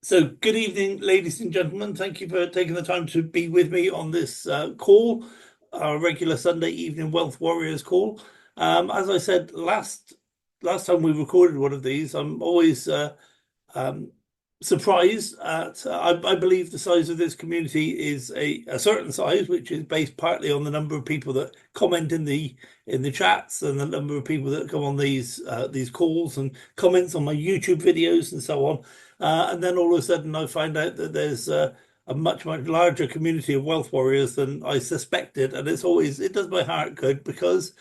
So, good evening, ladies and gentlemen. Thank you for taking the time to be with me on this call, our regular Sunday evening Wealth Warriors call. As I said last time we recorded one of these, I'm always um, surprised at. I believe the size of this community is a certain size, which is based partly on the number of people that comment in the chats and the number of people that come on these calls and comments on my YouTube videos and so on. And then all of a sudden, I find out that there's a much larger community of wealth warriors than I suspected, and it does my heart good because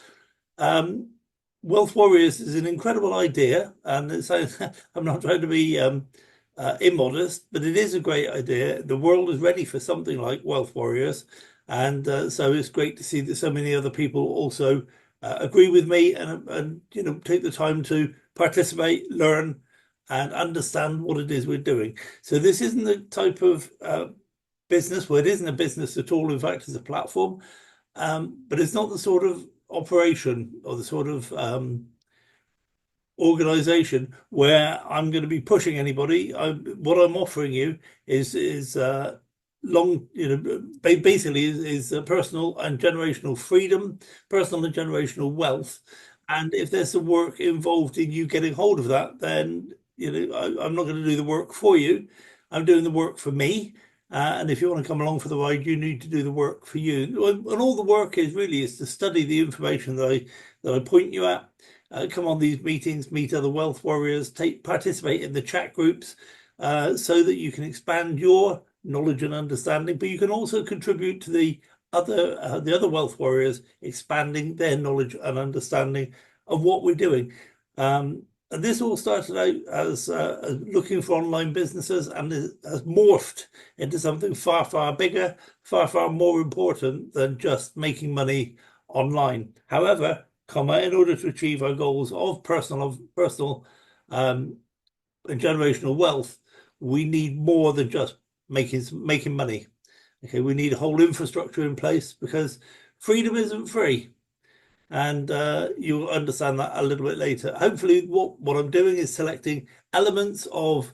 wealth warriors is an incredible idea, and I'm not trying to be immodest, but it is a great idea. The world is ready for something like wealth warriors, and so it's great to see that so many other people also agree with me and take the time to participate, learn, and understand what it is we're doing. So this isn't the type of business. Well, it isn't a business at all. In fact, it's a platform, but it's not the sort of operation or the sort of organization where I'm going to be pushing anybody. What I'm offering you is long, basically is personal and generational freedom, personal and generational wealth. And if there's some work involved in you getting hold of that, then I'm not going to do the work for you. I'm doing the work for me. And if you want to come along for the ride, you need to do the work for you. And all the work is to study the information that I point you at. Come on these meetings, meet other wealth warriors, participate in the chat groups, so that you can expand your knowledge and understanding. But you can also contribute to the other wealth warriors expanding their knowledge and understanding of what we're doing. And this all started out as looking for online businesses, and has morphed into something far bigger, far more important than just making money online. However, in order to achieve our goals of personal and generational wealth, we need more than just making money. Okay, we need a whole infrastructure in place because freedom isn't free. And you'll understand that a little bit later. Hopefully, what I'm doing is selecting elements of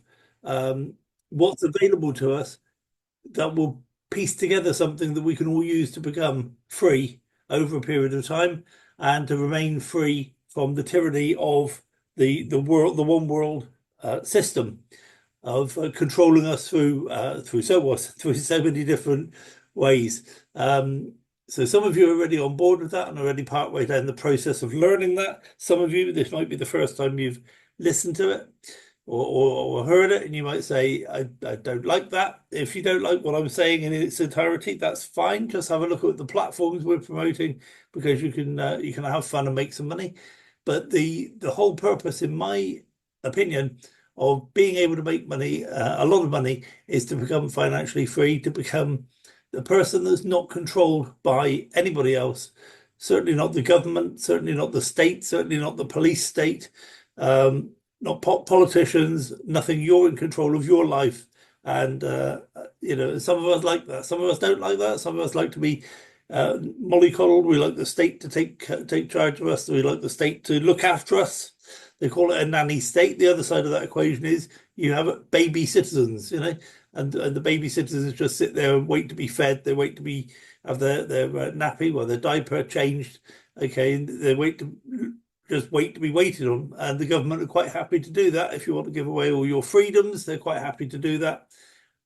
what's available to us that will piece together something that we can all use to become free over a period of time and to remain free from the tyranny of the one world system of controlling us through so many different ways. So some of you are already on board with that and already partway down the process of learning that. Some of you, this might be the first time you've listened to it or heard it, and you might say, I don't like that. If you don't like what I'm saying in its entirety, that's fine. Just have a look at the platforms we're promoting, because you can have fun and make some money. But the whole purpose, in my opinion, of being able to make money, a lot of money, is to become financially free, to become the person that's not controlled by anybody else. Certainly not the government, certainly not the state, certainly not the police state, not politicians, nothing. You're in control of your life. And some of us like that, some of us don't like that, some of us like to be mollycoddled. We like the state to take charge of us. We like the state to look after us. They call it a nanny state. The other side of that equation is you have baby citizens, and the baby citizens just sit there and wait to be fed. They wait to have their nappy, their diaper changed. Okay, and they wait to be waited on, and the government are quite happy to do that. If you want to give away all your freedoms, they're quite happy to do that.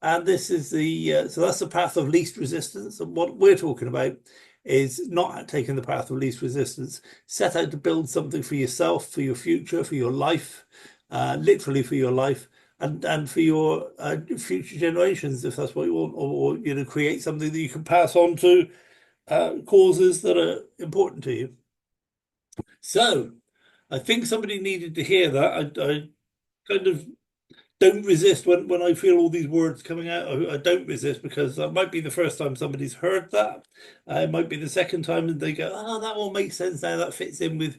And this is so that's the path of least resistance. And what we're talking about is not taking the path of least resistance. Set out to build something for yourself, for your future, for your life, literally for your life, and for your future generations, if that's what you want, or create something that you can pass on to causes that are important to you. So I think somebody needed to hear that. I kind of don't resist when I feel all these words coming out. I don't resist, because that might be the first time somebody's heard that. It might be the second time, and they go, "Oh, that all makes sense now. That fits in with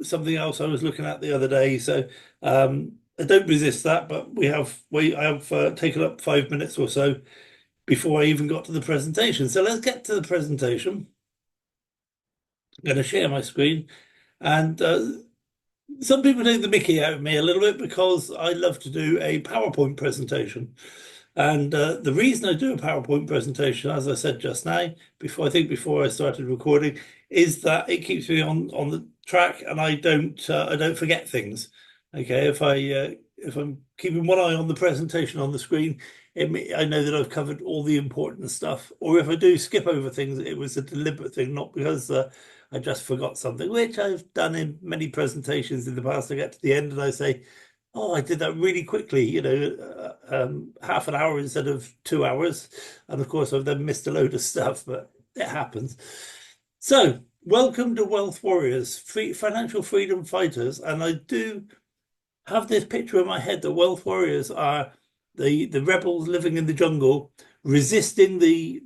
something else I was looking at the other day." So I don't resist that, but I have taken up 5 minutes or so before I even got to the presentation. So let's get to the presentation. I'm going to share my screen, and Some people take the mickey out of me a little bit because I love to do a PowerPoint presentation. And the reason I do a PowerPoint presentation, as I said just now, before I started recording, is that it keeps me on the track, and I don't forget things. Okay, if I'm keeping one eye on the presentation on the screen, I know that I've covered all the important stuff. Or if I do skip over things, it was a deliberate thing, not because I just forgot something, which I've done in many presentations in the past. I get to the end and I say, oh, I did that really quickly, half an hour instead of 2 hours. And of course, I've then missed a load of stuff, but it happens. So, welcome to Wealth Warriors, financial freedom fighters. And I do have this picture in my head that wealth warriors are the rebels living in the jungle, resisting the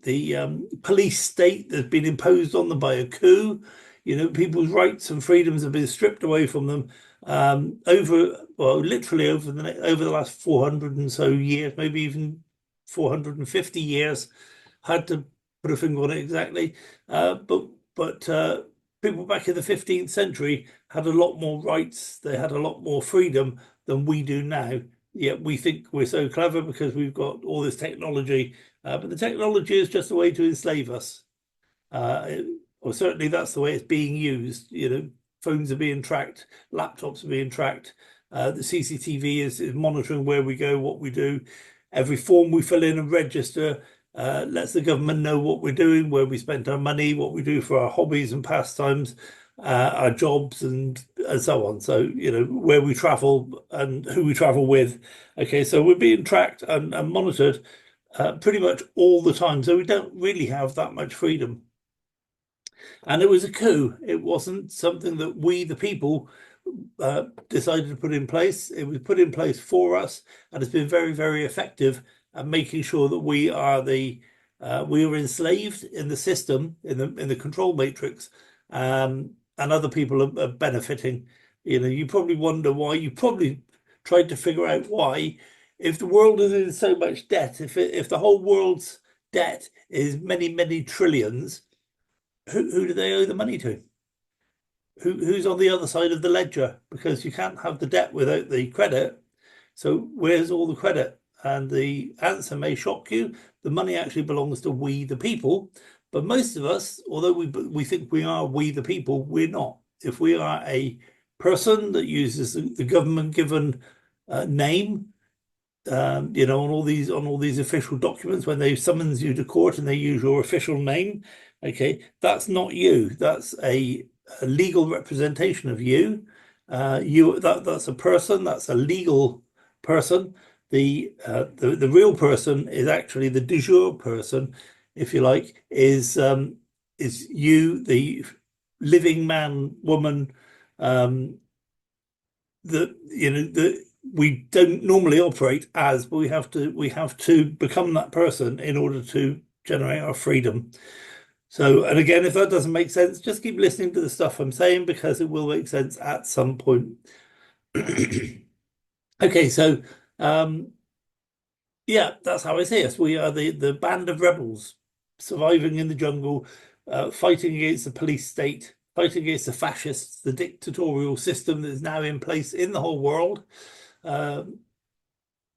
police state that's been imposed on them by a coup. People's rights and freedoms have been stripped away from them literally over the last 400 and so years, maybe even 450 years. Had to put a finger on it exactly, but people back in the 15th century had a lot more rights, they had a lot more freedom than we do now. Yet we think we're so clever because we've got all this technology, but the technology is just a way to enslave us. Or certainly that's the way it's being used. Phones are being tracked, laptops are being tracked. The CCTV is monitoring where we go, what we do. Every form we fill in and register lets the government know what we're doing, where we spend our money, what we do for our hobbies and pastimes, our jobs, and so on. So, where we travel and who we travel with. Okay, so we're being tracked and monitored pretty much all the time. So we don't really have that much freedom. And it was a coup. It wasn't something that we, the people, decided to put in place. It was put in place for us, and it's been very, very effective at making sure that we are enslaved in the system, in the control matrix, and other people are benefiting. You probably wonder why. You probably tried to figure out why, if the world is in so much debt, if the whole world's debt is many, many trillions, who do they owe the money to? Who's on the other side of the ledger? Because you can't have the debt without the credit. So where's all the credit? And the answer may shock you. The money actually belongs to we, the people. But most of us, although we think we are we, the people, we're not. If we are a person that uses the government given name, on all these official documents, when they summons you to court and they use your official name, okay, that's not you. That's a legal representation of you. That's a person. That's a legal person. The real person is actually the de jure person, if you like, is you, the living man, woman, that we don't normally operate as, but we have to become that person in order to generate our freedom. So, and again, if that doesn't make sense, just keep listening to the stuff I'm saying because it will make sense at some point. Okay, so yeah, that's how I see us. We are the band of rebels surviving in the jungle, fighting against the police state, fighting against the fascists, the dictatorial system that is now in place in the whole world. And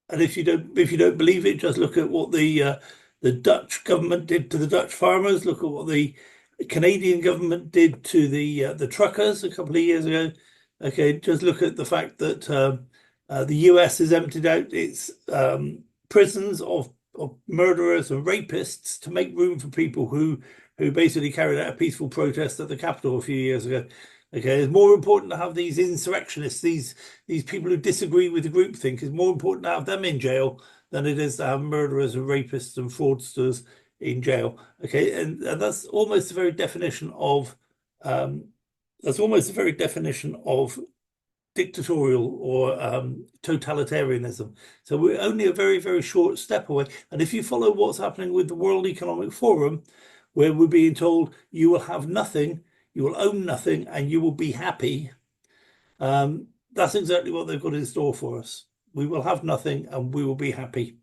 if you don't believe it, just look at what the Dutch government did to the Dutch farmers. Look at what the Canadian government did to the truckers a couple of years ago. Okay, just look at the fact that the US has emptied out its prisons of murderers and rapists to make room for people who basically carried out a peaceful protest at the Capitol a few years ago. Okay, it's more important to have these insurrectionists, these people who disagree with the groupthink. It's more important to have them in jail than it is to have murderers and rapists and fraudsters in jail. Okay, and that's almost the very definition of dictatorial or totalitarianism. So we're only a very, very short step away. And if you follow what's happening with the World Economic Forum, where we're being told you will have nothing, you will own nothing, and you will be happy, that's exactly what they've got in store for us. We will have nothing and we will be happy.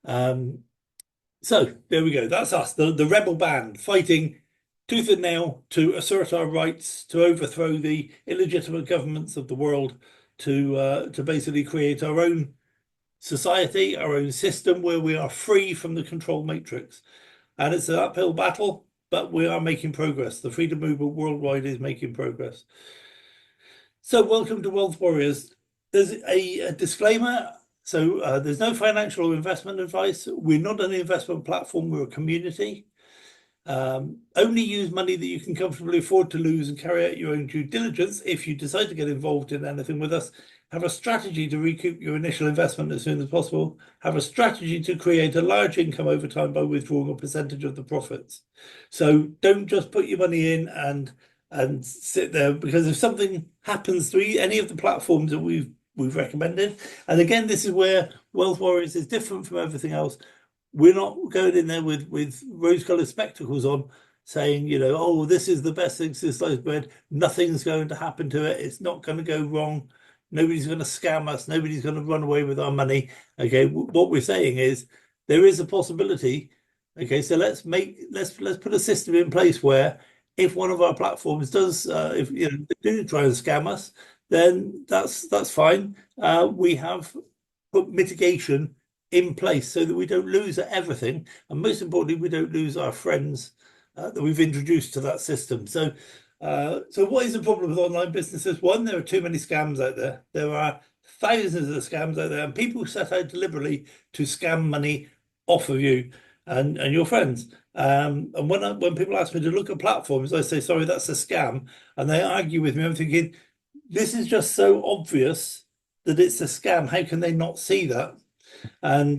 So there we go. That's us, the rebel band fighting tooth and nail to assert our rights, to overthrow the illegitimate governments of the world, to basically create our own society, our own system where we are free from the control matrix. And it's an uphill battle, but we are making progress. The freedom movement worldwide is making progress. So welcome to WEealth Warriors. There's a disclaimer. So there's no financial or investment advice. We're not an investment platform, we're a community. Only use money that you can comfortably afford to lose and carry out your own due diligence. If you decide to get involved in anything with us, have a strategy to recoup your initial investment as soon as possible. Have a strategy to create a large income over time by withdrawing a percentage of the profits. So don't just put your money in and sit there, because if something happens to any of the platforms that we've recommended, and again, this is where WEealth Warriors is different from everything else. We're not going in there with rose-colored spectacles on, saying, you know, oh, this is the best thing since sliced bread. Nothing's going to happen to it. It's not going to go wrong. Nobody's going to scam us. Nobody's going to run away with our money. Okay, what we're saying is there is a possibility. Okay, so let's put a system in place where if one of our platforms does, if you know, they do try and scam us, then that's fine. We have put mitigation in place so that we don't lose everything, and most importantly, we don't lose our friends that we've introduced to that system. So what is the problem with online businesses? One, there are too many scams out there. There are thousands of scams out there, and people set out deliberately to scam money off of you and your friends. And when people ask me to look at platforms, I say, sorry, that's a scam, and they argue with me. I'm thinking, this is just so obvious that it's a scam. How can they not see that? And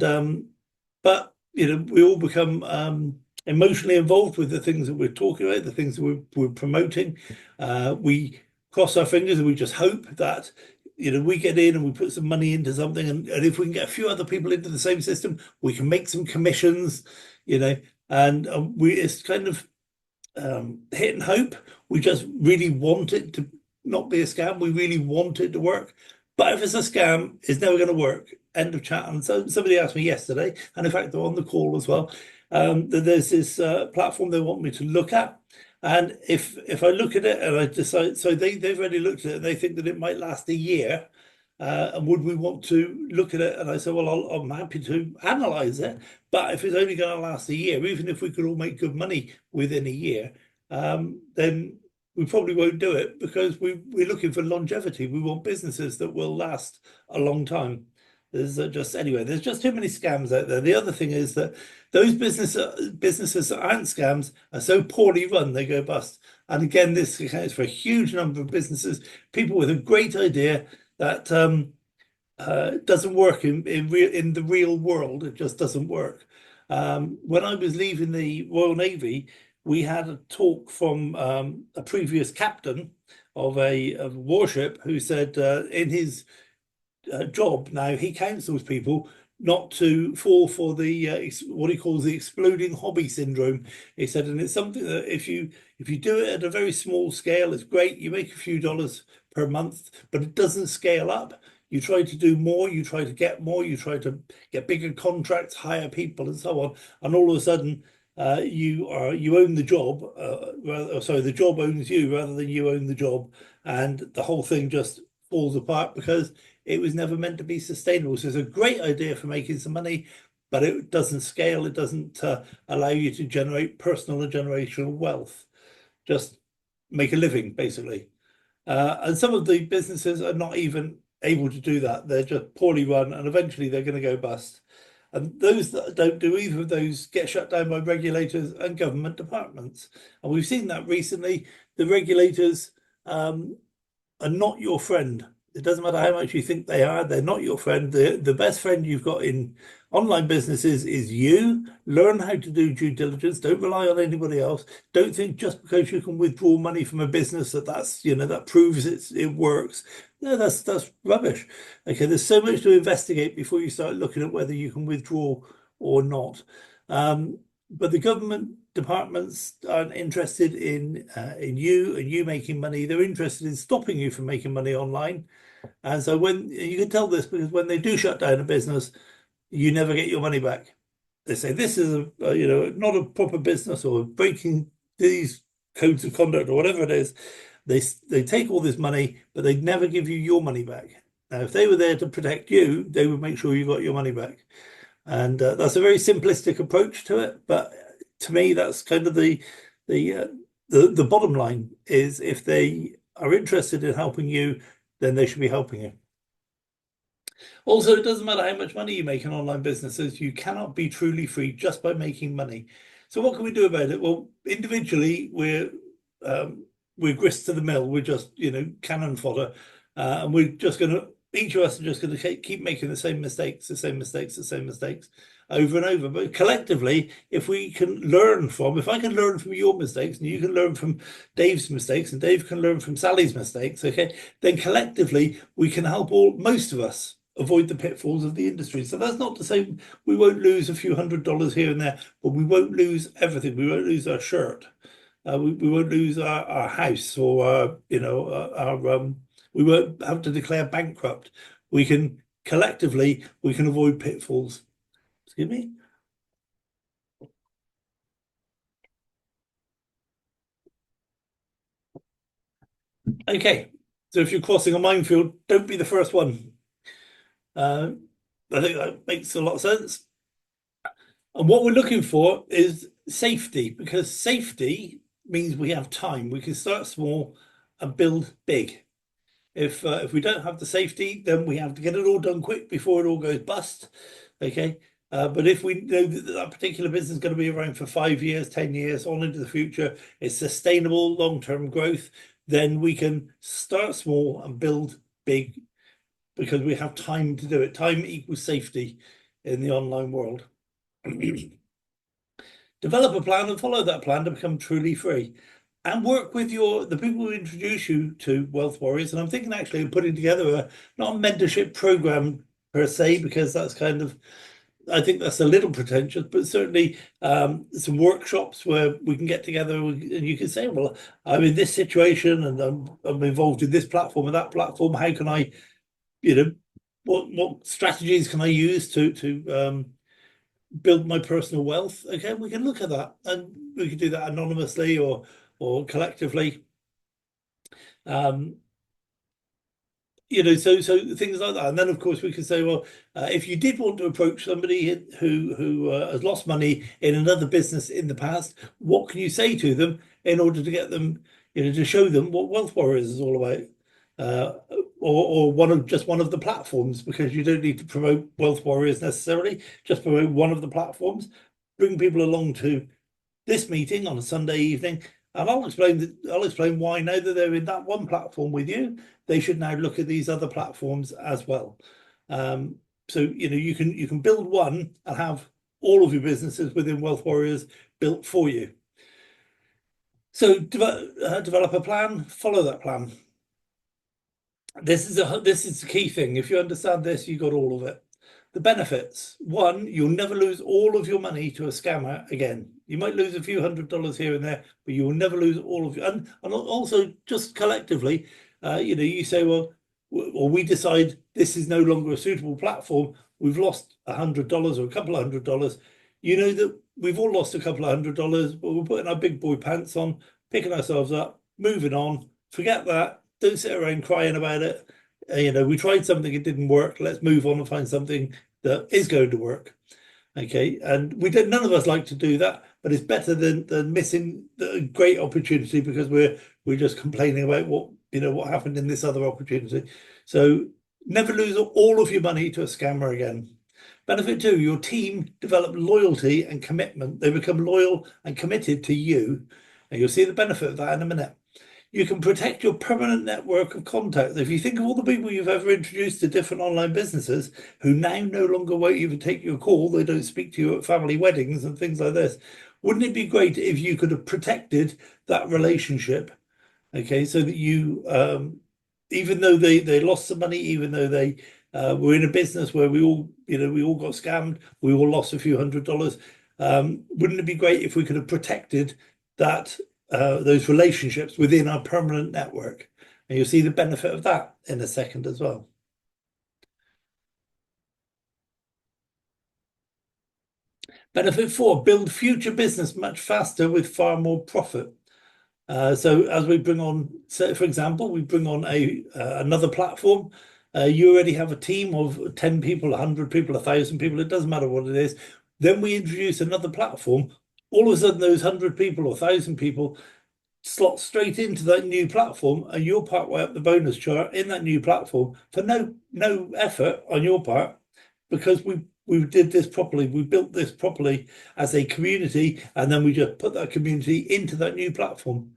but you know, we all become emotionally involved with the things that we're talking about, the things that we're promoting. We cross our fingers and we just hope that, you know, we get in and we put some money into something, and if we can get a few other people into the same system, we can make some commissions, you know, and it's kind of hit and hope. We just really want it to not be a scam. We really want it to work. But if it's a scam, it's never going to work. End of chat. And so somebody asked me yesterday, and in fact, they're on the call as well, that there's this platform they want me to look at. And if I look at it and I decide, so they've already looked at it and they think that it might last a year. And would we want to look at it? And I said, well, I'm happy to analyze it. But if it's only going to last a year, even if we could all make good money within a year, then we probably won't do it, because we're looking for longevity. We want businesses that will last a long time. There's just too many scams out there. The other thing is that those businesses that aren't scams are so poorly run, they go bust. And again, this accounts for a huge number of businesses, people with a great idea that doesn't work in the real world. It just doesn't work. When I was leaving the Royal Navy, we had a talk from a previous captain of a warship who said in his job now, he counsels people not to fall for the what he calls the exploding hobby syndrome. He said, and it's something that if you do it at a very small scale, it's great. You make a few dollars per month, but it doesn't scale up. You try to do more, you try to get more, you try to get bigger contracts, hire people, and so on, and all of a sudden you own the job. The job owns you rather than you own the job, and the whole thing just falls apart because it was never meant to be sustainable. So it's a great idea for making some money, but it doesn't scale. It doesn't allow you to generate personal and generational wealth. Just make a living, basically. And some of the businesses are not even able to do that. They're just poorly run, and eventually they're going to go bust. And those that don't do either of those get shut down by regulators and government departments. And we've seen that recently. The regulators are not your friend. It doesn't matter how much you think they are, they're not your friend. The best friend you've got in online businesses is you. Learn how to do due diligence. Don't rely on anybody else. Don't think just because you can withdraw money from a business that proves it works. No, that's rubbish. Okay, there's so much to investigate before you start looking at whether you can withdraw or not. But the government departments aren't interested in you and you making money. They're interested in stopping you from making money online. And so when you can tell this, because when they do shut down a business, you never get your money back. They say this is not a proper business, or breaking these codes of conduct or whatever it is, they take all this money, but they never give you your money back. Now, if they were there to protect you, they would make sure you got your money back. And that's a very simplistic approach to it, but to me, that's kind of the bottom line is if they are interested in helping you, then they should be helping you. Also, it doesn't matter how much money you make in online businesses, you cannot be truly free just by making money. So what can we do about it? Well, individually, we're grist to the mill. We're just, cannon fodder. And we're just going to, each of us are just going to keep making the same mistakes over and over. But collectively, if I can learn from your mistakes, and you can learn from Dave's mistakes, and Dave can learn from Sally's mistakes, okay, then collectively we can help most of us avoid the pitfalls of the industry. So that's not to say we won't lose a few $100s here and there, but we won't lose everything. We won't lose our shirt. We won't lose our house, or we won't have to declare bankrupt. We can collectively avoid pitfalls. Excuse me. Okay, so if you're crossing a minefield, don't be the first one. I think that makes a lot of sense. And what we're looking for is safety, because safety means we have time. We can start small and build big. If we don't have the safety, then we have to get it all done quick before it all goes bust. Okay. But if we know that particular business is going to be around for 5 years, 10 years on into the future, it's sustainable long-term growth, then we can start small and build big because we have time to do it. Time equals safety in the online world. Develop a plan and follow that plan to become truly free, and work with the people who introduce you to Wealth Warriors. And I'm thinking actually of putting together not a mentorship program per se, because that's kind of, I think that's a little pretentious, but certainly some workshops where we can get together and you can say, well, I'm in this situation and I'm involved in this platform and that platform. How can I, what strategies can I use to build my personal wealth? Okay, we can look at that, and we can do that anonymously or collectively. So things like that. And then of course we can say, well, if you did want to approach somebody who has lost money in another business in the past, what can you say to them in order to get them, to show them what Wealth Warriors is all about? Or one of the platforms, because you don't need to promote Wealth Warriors necessarily, just promote one of the platforms. Bring people along to this meeting on a Sunday evening, and I'll explain why now that they're in that one platform with you, they should now look at these other platforms as well. So you can build one and have all of your businesses within Wealth Warriors built for you. So develop a plan, follow that plan. This is the key thing. If you understand this, you got all of it. The benefits: one, you'll never lose all of your money to a scammer again. You might lose a few $100s here and there, but you will never lose all of your. And also, just collectively, you say, well, or we decide this is no longer a suitable platform. We've lost $100 or a couple of $100. You know that we've all lost a couple of $100, but we're putting our big boy pants on, picking ourselves up, moving on. Forget that. Don't sit around crying about it. We tried something, it didn't work. Let's move on and find something that is going to work. Okay, and none of us like to do that, but it's better than missing the great opportunity because we're just complaining about what happened in this other opportunity. So never lose all of your money to a scammer again. Benefit two: your team develop loyalty and commitment. They become loyal and committed to you, and you'll see the benefit of that in a minute. You can protect your permanent network of contacts. If you think of all the people you've ever introduced to different online businesses who now no longer won't even take your call, they don't speak to you at family weddings and things like this, wouldn't it be great if you could have protected that relationship? Okay, so that you, even though they lost some money, even though they were in a business where we all got scammed, we all lost a few $100s. Wouldn't it be great if we could have protected that those relationships within our permanent network? And you'll see the benefit of that in a second as well. Benefit four: build future business much faster with far more profit. So as we bring on, say, for example, we bring on another platform. You already have a team of 10 people, 100 people, 1,000 people. It doesn't matter what it is. Then we introduce another platform. All of a sudden, those 100 people or 1,000 people slot straight into that new platform, and you're partway up the bonus chart in that new platform for no effort on your part, because we did this properly. We built this properly as a community, and then we just put that community into that new platform.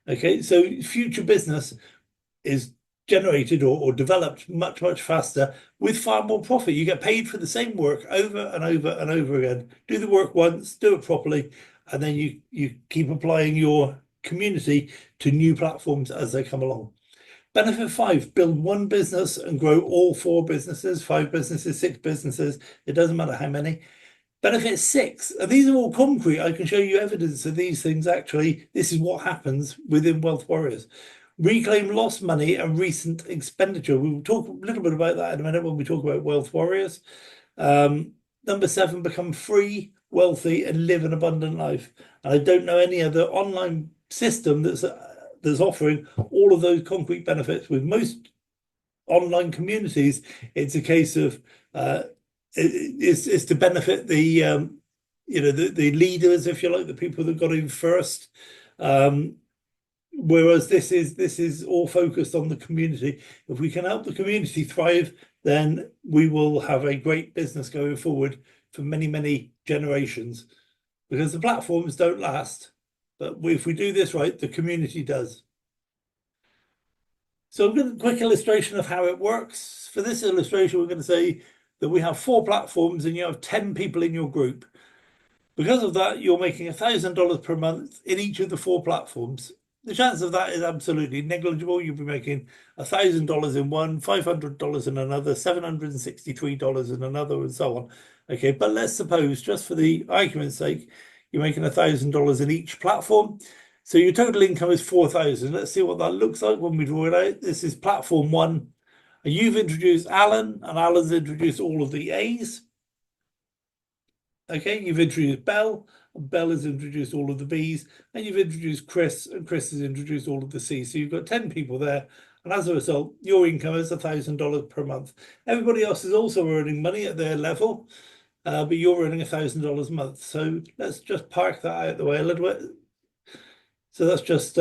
Okay, so future business is generated or developed much faster with far more profit. You get paid for the same work over and over and over again. Do the work once, do it properly, and then you keep applying your community to new platforms as they come along. Benefit 5, build one business and grow all 4 businesses, 5 businesses, 6 businesses. It doesn't matter how many. Benefit 6, and these are all concrete. I can show you evidence of these things. Actually, this is what happens within Wealth Warriors. Reclaim lost money and recent expenditure. We will talk a little bit about that in a minute when we talk about Wealth Warriors. Number 7, become free, wealthy, and live an abundant life. And I don't know any other online system that's offering all of those concrete benefits. With most online communities, it's a case of it's to benefit the the leaders, if you like, the people that got in first. Whereas this is all focused on the community. If we can help the community thrive, then we will have a great business going forward for many generations, because the platforms don't last, but if we do this right, the community does. So I'm going to quick illustration of how it works. For this illustration, we're going to say that we have 4 platforms and you have 10 people in your group. Because of that, you're making $1,000 per month in each of the 4 platforms. The chance of that is absolutely negligible. You'll be making $1,000 in one, $500 in another, $763 in another, and so on. Okay, but let's suppose, just for the argument's sake, you're making $1,000 in each platform. So your total income is 4,000. Let's see what that looks like when we draw it out. This is platform 1. And you've introduced Alan, and Alan's introduced all of the A's. Okay, you've introduced Bell, and Bell has introduced all of the B's, and you've introduced Chris, and Chris has introduced all of the C's. So you've got 10 people there, and as a result, your income is $1,000 per month. Everybody else is also earning money at their level, but you're earning $1,000 a month. So let's just park that out of the way a little bit. So that's just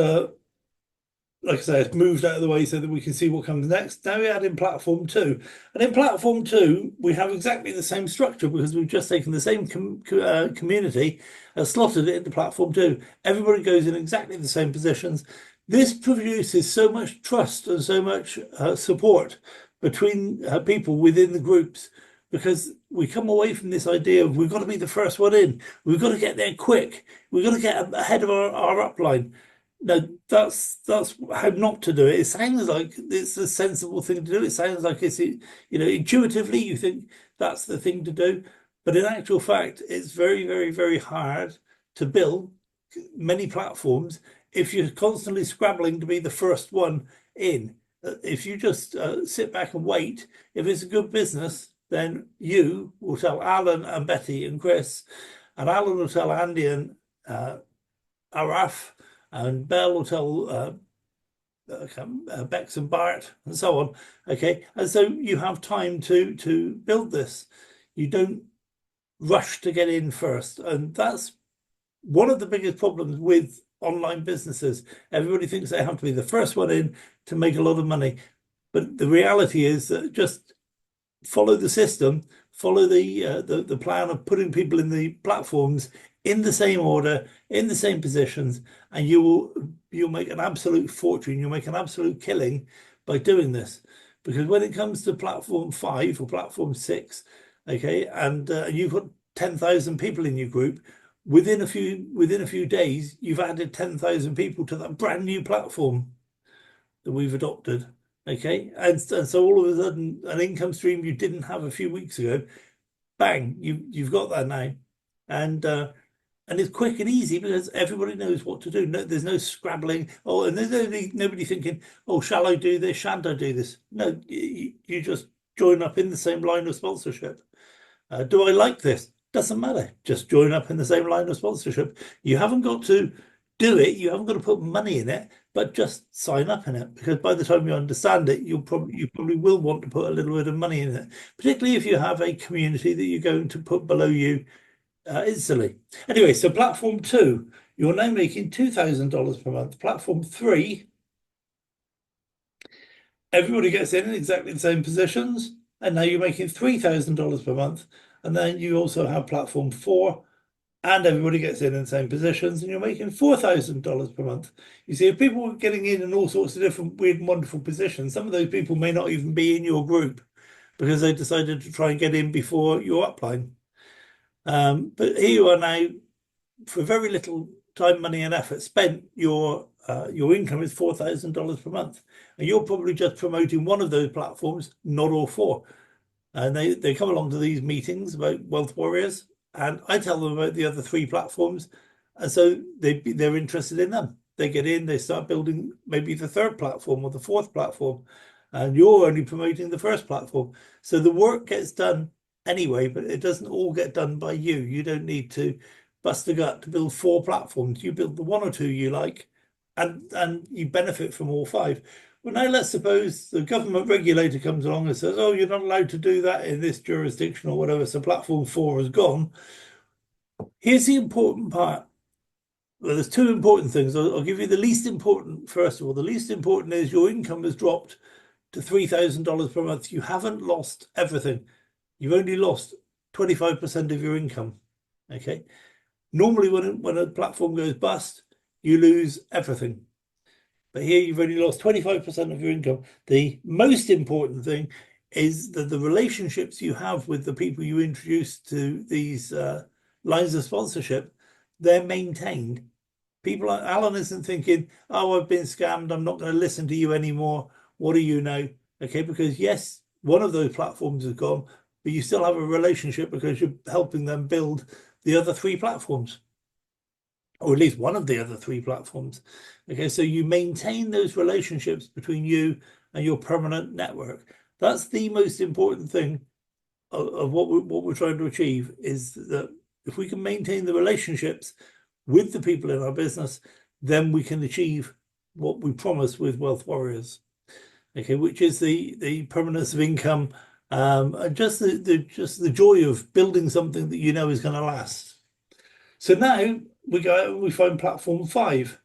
like I say, it's moved out of the way so that we can see what comes next. Now we add in platform 2. And in platform 2, we have exactly the same structure, because we've just taken the same community and slotted it into platform 2. Everybody goes in exactly the same positions. This produces so much trust and so much support between people within the groups, because we come away from this idea of we've got to be the first one in. We've got to get there quick. We've got to get ahead of our upline. No, that's how not to do it. It sounds like it's a sensible thing to do. It sounds like it's, intuitively you think that's the thing to do. But in actual fact, it's very hard to build many platforms if you're constantly scrabbling to be the first one in. If you just sit back and wait, if it's a good business, then you will tell Alan and Betty and Chris, and Alan will tell Andy and Araf, and Bell will tell Bex and Bart, and so on. Okay, and so you have time to build this. You don't rush to get in first, and that's one of the biggest problems with online businesses. Everybody thinks they have to be the first one in to make a lot of money, but the reality is that just follow the system, follow the plan of putting people in the platforms in the same order, in the same positions, and you'll make an absolute fortune. You'll make an absolute killing by doing this. Because when it comes to platform 5 or platform 6, okay, and you've got 10,000 people in your group, within a few days, you've added 10,000 people to that brand new platform that we've adopted. Okay, and so all of a sudden, an income stream you didn't have a few weeks ago, bang, you've got that now, and it's quick and easy because everybody knows what to do. No, there's no scrabbling. Oh, and there's nobody thinking, oh, shall I do this? Shan't I do this? No, you just join up in the same line of sponsorship. Do I like this? Doesn't matter. Just join up in the same line of sponsorship. You haven't got to do it, you haven't got to put money in it, but just sign up in it, because by the time you understand it, you probably will want to put a little bit of money in it, particularly if you have a community that you're going to put below you instantly. Anyway, so platform 2, you're now making $2,000 per month. Platform 3, everybody gets in exactly the same positions, and now you're making $3,000 per month. And then you also have platform 4, and everybody gets in the same positions, and you're making $4,000 per month. You see, if people are getting in all sorts of different weird and wonderful positions, some of those people may not even be in your group because they decided to try and get in before your upline. But here you are now, for very little time, money, and effort spent, your income is $4,000 per month, and you're probably just promoting one of those platforms, not all 4. And they come along to these meetings about Wealth Warriors, and I tell them about the other 3 platforms, and so they're interested in them. They get in, they start building maybe the 3rd platform or the 4th platform, and you're only promoting the 1st platform. So the work gets done anyway, but it doesn't all get done by you. You don't need to bust a gut to build 4 platforms. You build the 1 or 2 you like, and you benefit from all 5. Well, now let's suppose the government regulator comes along and says, oh, you're not allowed to do that in this jurisdiction or whatever, so platform 4 is gone. Here's the important part. Well, there's 2 important things. I'll give you the least important first of all. The least important is your income has dropped to $3,000 per month. You haven't lost everything. You've only lost 25% of your income. Okay. Normally, when a platform goes bust, you lose everything. But here you've only lost 25% of your income. The most important thing is that the relationships you have with the people you introduce to these lines of sponsorship, they're maintained. People like Alan isn't thinking, oh, I've been scammed, I'm not going to listen to you anymore. What do you know? Okay, because yes, one of those platforms is gone, but you still have a relationship because you're helping them build the other 3 platforms, or at least one of the other 3 platforms. Okay, so you maintain those relationships between you and your permanent network. That's the most important thing of what we're trying to achieve, is that if we can maintain the relationships with the people in our business, then we can achieve what we promise with Wealth Warriors. Okay, which is the permanence of income, and just the joy of building something that you know is going to last. So now we find platform 5.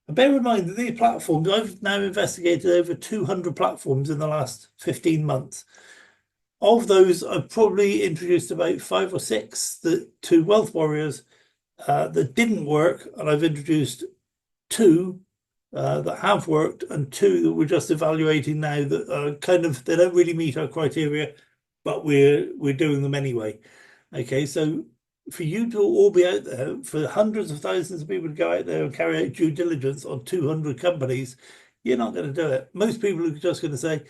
And bear in mind that these platforms, I've now investigated over 200 platforms in the last 15 months. Of those, I've probably introduced about 5 or 6 to Wealth Warriors that didn't work, and I've introduced 2 that have worked, and 2 that we're just evaluating now that are they don't really meet our criteria, but we're doing them anyway. Okay, so for you to all be out there, for hundreds of thousands of people to go out there and carry out due diligence on 200 companies, you're not going to do it. Most people are just going to say,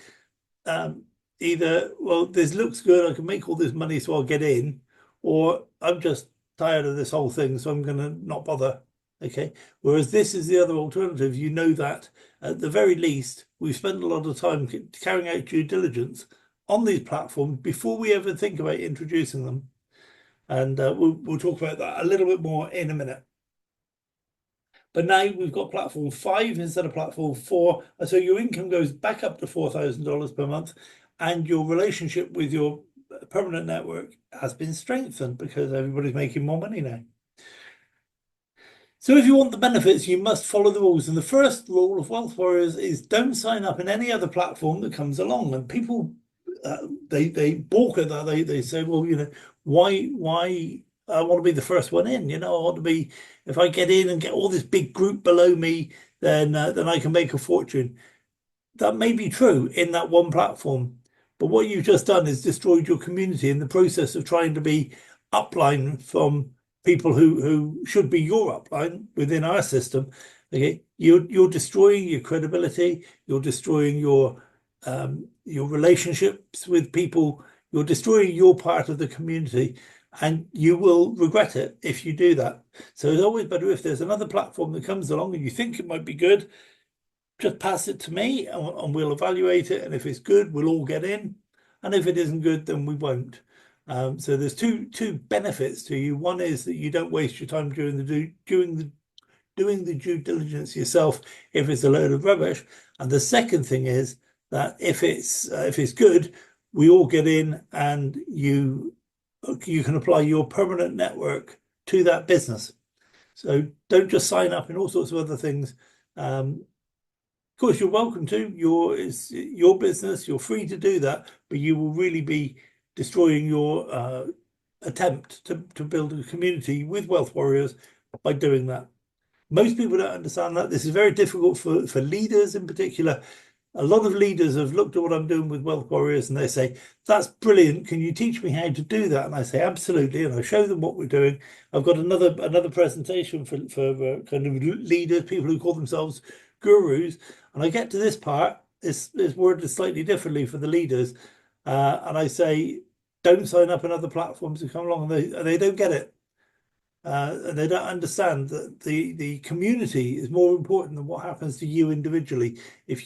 either, well, this looks good, I can make all this money, so I'll get in, or I'm just tired of this whole thing, so I'm going to not bother. Okay, whereas this is the other alternative. You know that at the very least, we've spent a lot of time carrying out due diligence on these platforms before we ever think about introducing them. And we'll talk about that a little bit more in a minute. But now we've got platform 5 instead of platform 4. So your income goes back up to $4,000 per month, and your relationship with your permanent network has been strengthened because everybody's making more money now. So if you want the benefits, you must follow the rules. And the first rule of Wealth Warriors is don't sign up in any other platform that comes along. And people, they balk at that. They say, well, why I want to be the first one in? I want to be, if I get in and get all this big group below me, then I can make a fortune. That may be true in that one platform, but what you've just done is destroyed your community in the process of trying to be upline from people who should be your upline within our system. Okay, you're destroying your credibility. You're destroying your relationships with people. You're destroying your part of the community, and you will regret it if you do that. So it's always better, if there's another platform that comes along and you think it might be good, just pass it to me and we'll evaluate it. And if it's good, we'll all get in. And if it isn't good, then we won't. So there's two benefits to you. One is that you don't waste your time during the doing the due diligence yourself if it's a load of rubbish. And the second thing is that if it's good, we all get in, and you can apply your permanent network to that business. So don't just sign up in all sorts of other things. Of course, you're welcome to. It's your business. You're free to do that, but you will really be destroying your attempt to build a community with Wealth Warriors by doing that. Most people don't understand that. This is very difficult for leaders in particular. A lot of leaders have looked at what I'm doing with Wealth Warriors and they say, that's brilliant. Can you teach me how to do that? And I say, absolutely. And I show them what we're doing. I've got another presentation for kind of leaders, people who call themselves gurus. And I get to this part, it's worded slightly differently for the leaders. And I say, don't sign up on other platforms to come along. And they don't get it. They don't understand that the community is more important than what happens to you individually. If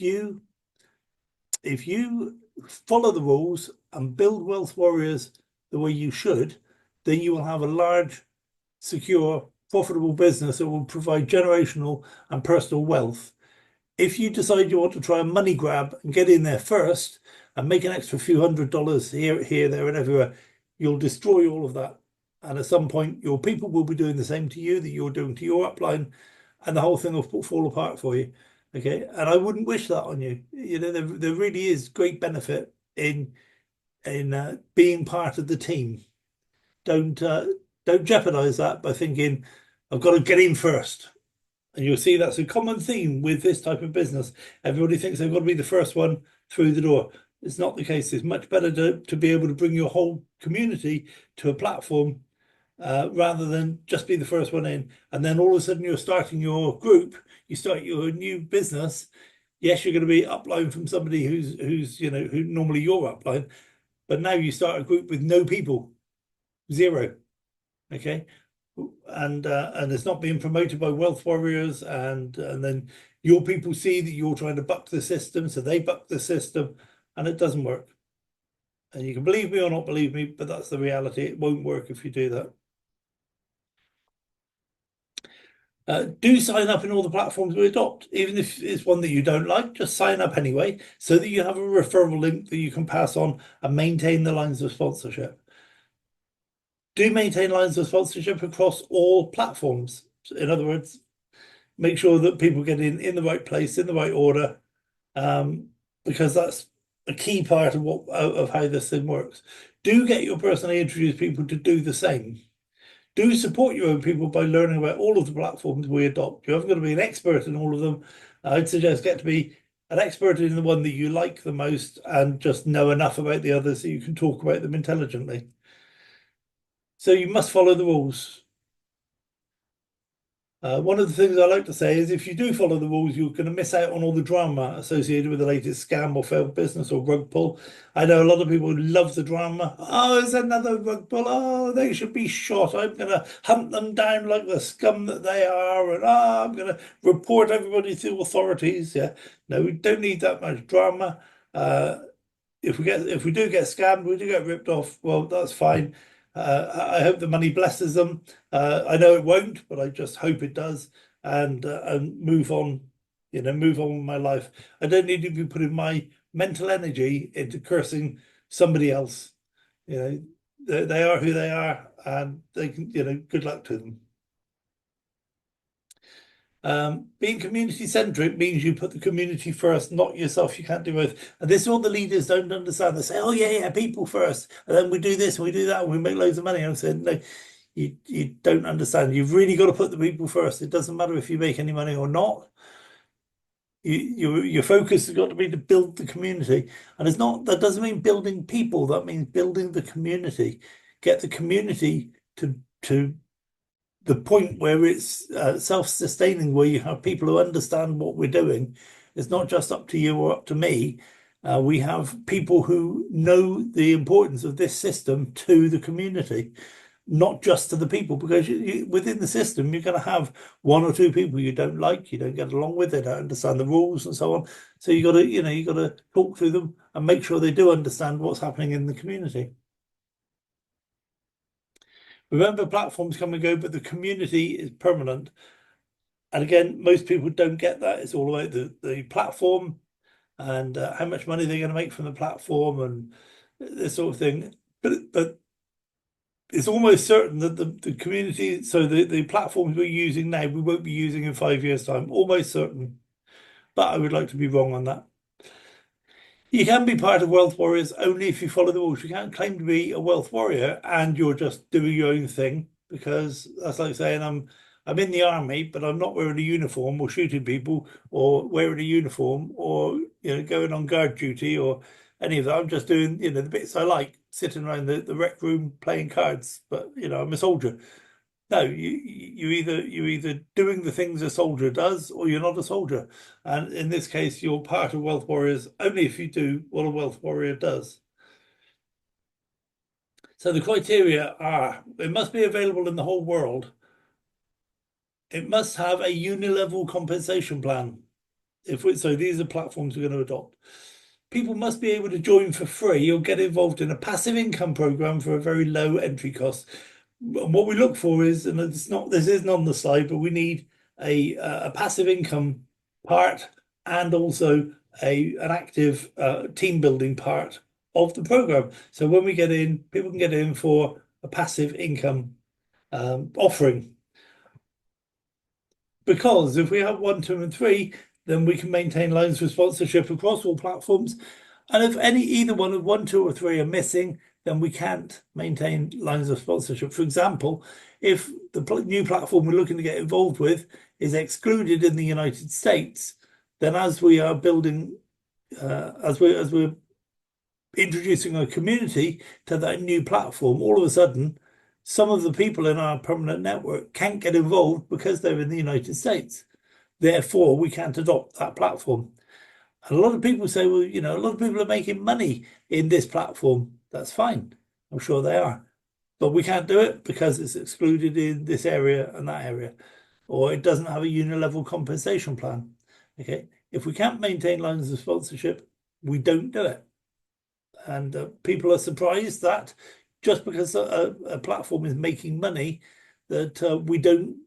you follow the rules and build Wealth Warriors the way you should, then you will have a large, secure, profitable business that will provide generational and personal wealth. If you decide you want to try a money grab and get in there first and make an extra few $100 here, there, and everywhere, you'll destroy all of that. And at some point, your people will be doing the same to you that you're doing to your upline, and the whole thing will fall apart for you. Okay, and I wouldn't wish that on you. You know, there really is great benefit in being part of the team. Don't jeopardize that by thinking I've got to get in first. And you'll see that's a common theme with this type of business. Everybody thinks they've got to be the first one through the door. It's not the case. It's much better to be able to bring your whole community to a platform rather than just be the first one in. And then all of a sudden you're starting your group, you start your new business. Yes, you're going to be upline from somebody who's who normally you're upline, but now you start a group with no people, zero. Okay, and it's not being promoted by Wealth Warriors, and then your people see that you're trying to buck the system, so they buck the system, and it doesn't work. And you can believe me or not believe me, but that's the reality. It won't work if you do that. Do sign up in all the platforms we adopt, even if it's one that you don't like. Just sign up anyway, so that you have a referral link that you can pass on and maintain the lines of sponsorship. Do maintain lines of sponsorship across all platforms. In other words, make sure that people get in the right place, in the right order, because that's a key part of how this thing works. Do get your personally introduced people to do the same. Do support your own people by learning about all of the platforms we adopt. You haven't got to be an expert in all of them. I'd suggest get to be an expert in the one that you like the most and just know enough about the others so you can talk about them intelligently. So you must follow the rules. One of the things I like to say is if you do follow the rules, you're going to miss out on all the drama associated with the latest scam or failed business or rug pull. I know a lot of people who love the drama. Oh, there's another rug pull. Oh, they should be shot. I'm going to hunt them down like the scum that they are. And I'm going to report everybody to authorities. Yeah, no, we don't need that much drama. If we do get scammed, we do get ripped off, well, that's fine. I hope the money blesses them. I know it won't, but I just hope it does, and move on. Move on with my life. I don't need to be putting my mental energy into cursing somebody else. They are who they are, and they can. Good luck to them. Being community centric means you put the community first, not yourself. You can't do both. And this is what the leaders don't understand. They say, oh, yeah, people first. And then we do this and we do that and we make loads of money. And I'm saying, no, you don't understand. You've really got to put the people first. It doesn't matter if you make any money or not. Your focus has got to be to build the community. And that doesn't mean building people. That means building the community. Get the community to the point where it's self-sustaining, where you have people who understand what we're doing. It's not just up to you or up to me. We have people who know the importance of this system to the community, not just to the people, because within the system, you're going to have one or two people you don't like, you don't get along with, they don't understand the rules and so on. So you got to talk to them and make sure they do understand what's happening in the community. Remember, platforms come and go, but the community is permanent. And again, most people don't get that. It's all about the platform and how much money they're going to make from the platform and this sort of thing. But it's almost certain that the community, so the platforms we're using now, we won't be using in 5 years' time. Almost certain. But I would like to be wrong on that. You can be part of Wealth Warriors only if you follow the rules. You can't claim to be a Wealth Warrior and you're just doing your own thing, because that's like saying I'm in the army, but I'm not wearing a uniform or shooting people or wearing a uniform or going on guard duty or any of that. I'm just doing the bits I like, sitting around the rec room playing cards. But I'm a soldier. No, you're either doing the things a soldier does or you're not a soldier. And in this case, you're part of Wealth Warriors only if you do what a Wealth Warrior does. So the criteria are: it must be available in the whole world. It must have a unilevel compensation plan. So these are platforms we're going to adopt. People must be able to join for free or get involved in a passive income program for a very low entry cost. And what we look for is, and this isn't on the slide, but we need a passive income part and also an active team building part of the program. So when we get in, people can get in for a passive income offering. Because if we have 1, 2, and 3, then we can maintain lines for sponsorship across all platforms. And if either one of 1, 2, or 3 are missing, then we can't maintain lines of sponsorship. For example, if the new platform we're looking to get involved with is excluded in the United States, then as we are building, as we're introducing a community to that new platform, all of a sudden, some of the people in our permanent network can't get involved because they're in the United States. Therefore, we can't adopt that platform. And a lot of people say, well, a lot of people are making money in this platform. That's fine. I'm sure they are. But we can't do it because it's excluded in this area and that area, or it doesn't have a unilevel compensation plan. Okay. If we can't maintain lines of sponsorship, we don't do it. And people are surprised that just because a platform is making money, that we don't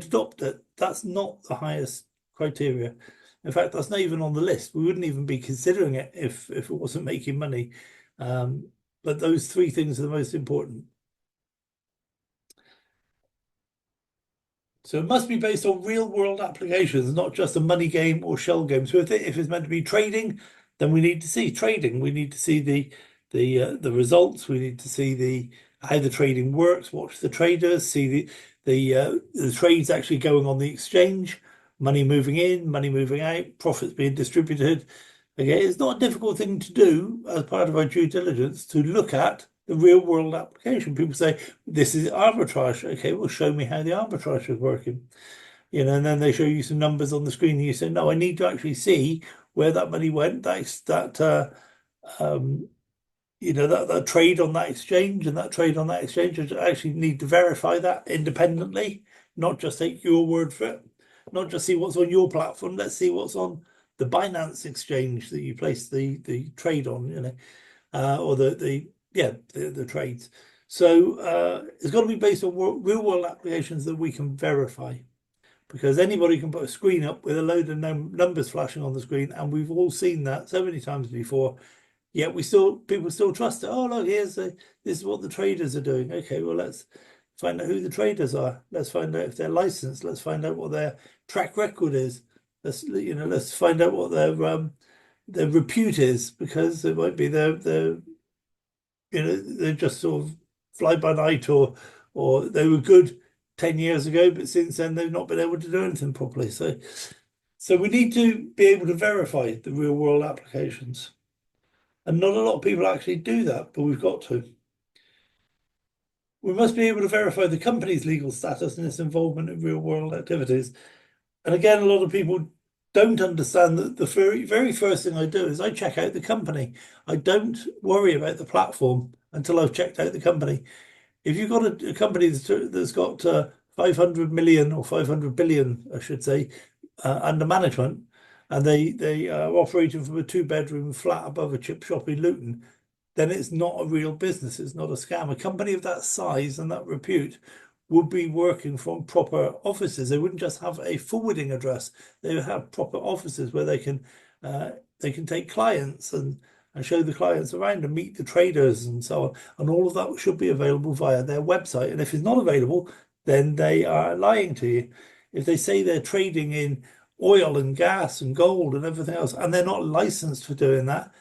adopt it. That's not the highest criteria. In fact, that's not even on the list. We wouldn't even be considering it if it wasn't making money. But those 3 things are the most important. So it must be based on real world applications, not just a money game or shell game. So if it's meant to be trading, then we need to see trading. We need to see the results. We need to see how the trading works. Watch the traders. See the trades actually going on the exchange. Money moving in, money moving out, profits being distributed. Okay, it's not a difficult thing to do as part of our due diligence to look at the real world application. People say, this is arbitrage. Okay, well, show me how the arbitrage is working. And then they show you some numbers on the screen and you say, no, I need to actually see where that money went. That trade on that exchange and that trade on that exchange. I actually need to verify that independently, not just take your word for it, not just see what's on your platform. Let's see what's on the Binance exchange that you place the trade on, or the trades. So it's got to be based on real world applications that we can verify, because anybody can put a screen up with a load of numbers flashing on the screen, and we've all seen that so many times before. Yet people still trust it. Oh, look, this is what the traders are doing. Okay, well, let's find out who the traders are. Let's find out if they're licensed. Let's find out what their track record is. Let's find out what their repute is, because it might be they're just sort of fly by night, or they were good 10 years ago, but since then they've not been able to do anything properly. So we need to be able to verify the real world applications. And not a lot of people actually do that, but we've got to. We must be able to verify the company's legal status and its involvement in real world activities. And again, a lot of people don't understand that the very first thing I do is I check out the company. I don't worry about the platform until I've checked out the company. If you've got a company that's got 500 million or 500 billion, I should say, under management, and they are operating from a 2-bedroom flat above a chip shop in Luton, then it's not a real business. It's not a scam. A company of that size and that repute would be working from proper offices. They wouldn't just have a forwarding address. They would have proper offices where they can take clients and show the clients around and meet the traders and so on. And all of that should be available via their website. And if it's not available, then they are lying to you. If they say they're trading in oil and gas and gold and everything else, and they're not licensed for doing that,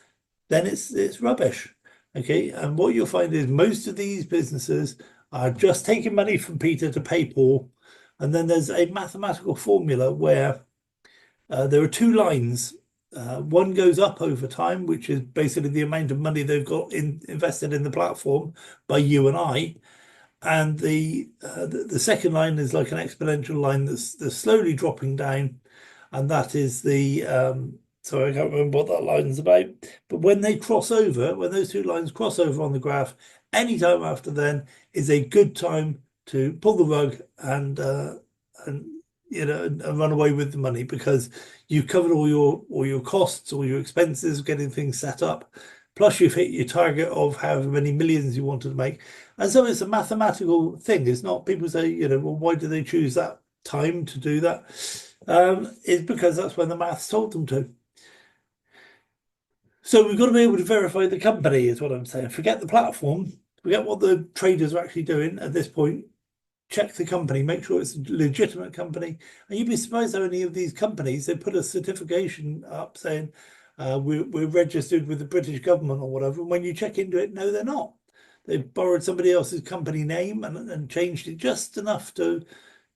then it's rubbish. Okay, and what you'll find is most of these businesses are just taking money from Peter to pay Paul, and then there's a mathematical formula where there are two lines. One goes up over time, which is basically the amount of money they've got invested in the platform by you and I, and the second line is like an exponential line that's slowly dropping down, and that is the sorry, I can't remember what that line's about. But when they cross over, when those two lines cross over on the graph, any time after then is a good time to pull the rug and and run away with the money, because you've covered all your costs, all your expenses, getting things set up. Plus, you've hit your target of however many millions you wanted to make. And so it's a mathematical thing. It's not, people say, well, why do they choose that time to do that? It's because that's when the maths told them to. So we've got to be able to verify the company, is what I'm saying. Forget the platform, forget what the traders are actually doing at this point. Check the company, make sure it's a legitimate company. And you'd be surprised how many of these companies, they put a certification up saying, we're registered with the British government or whatever. And when you check into it, no, they're not. They've borrowed somebody else's company name and changed it just enough to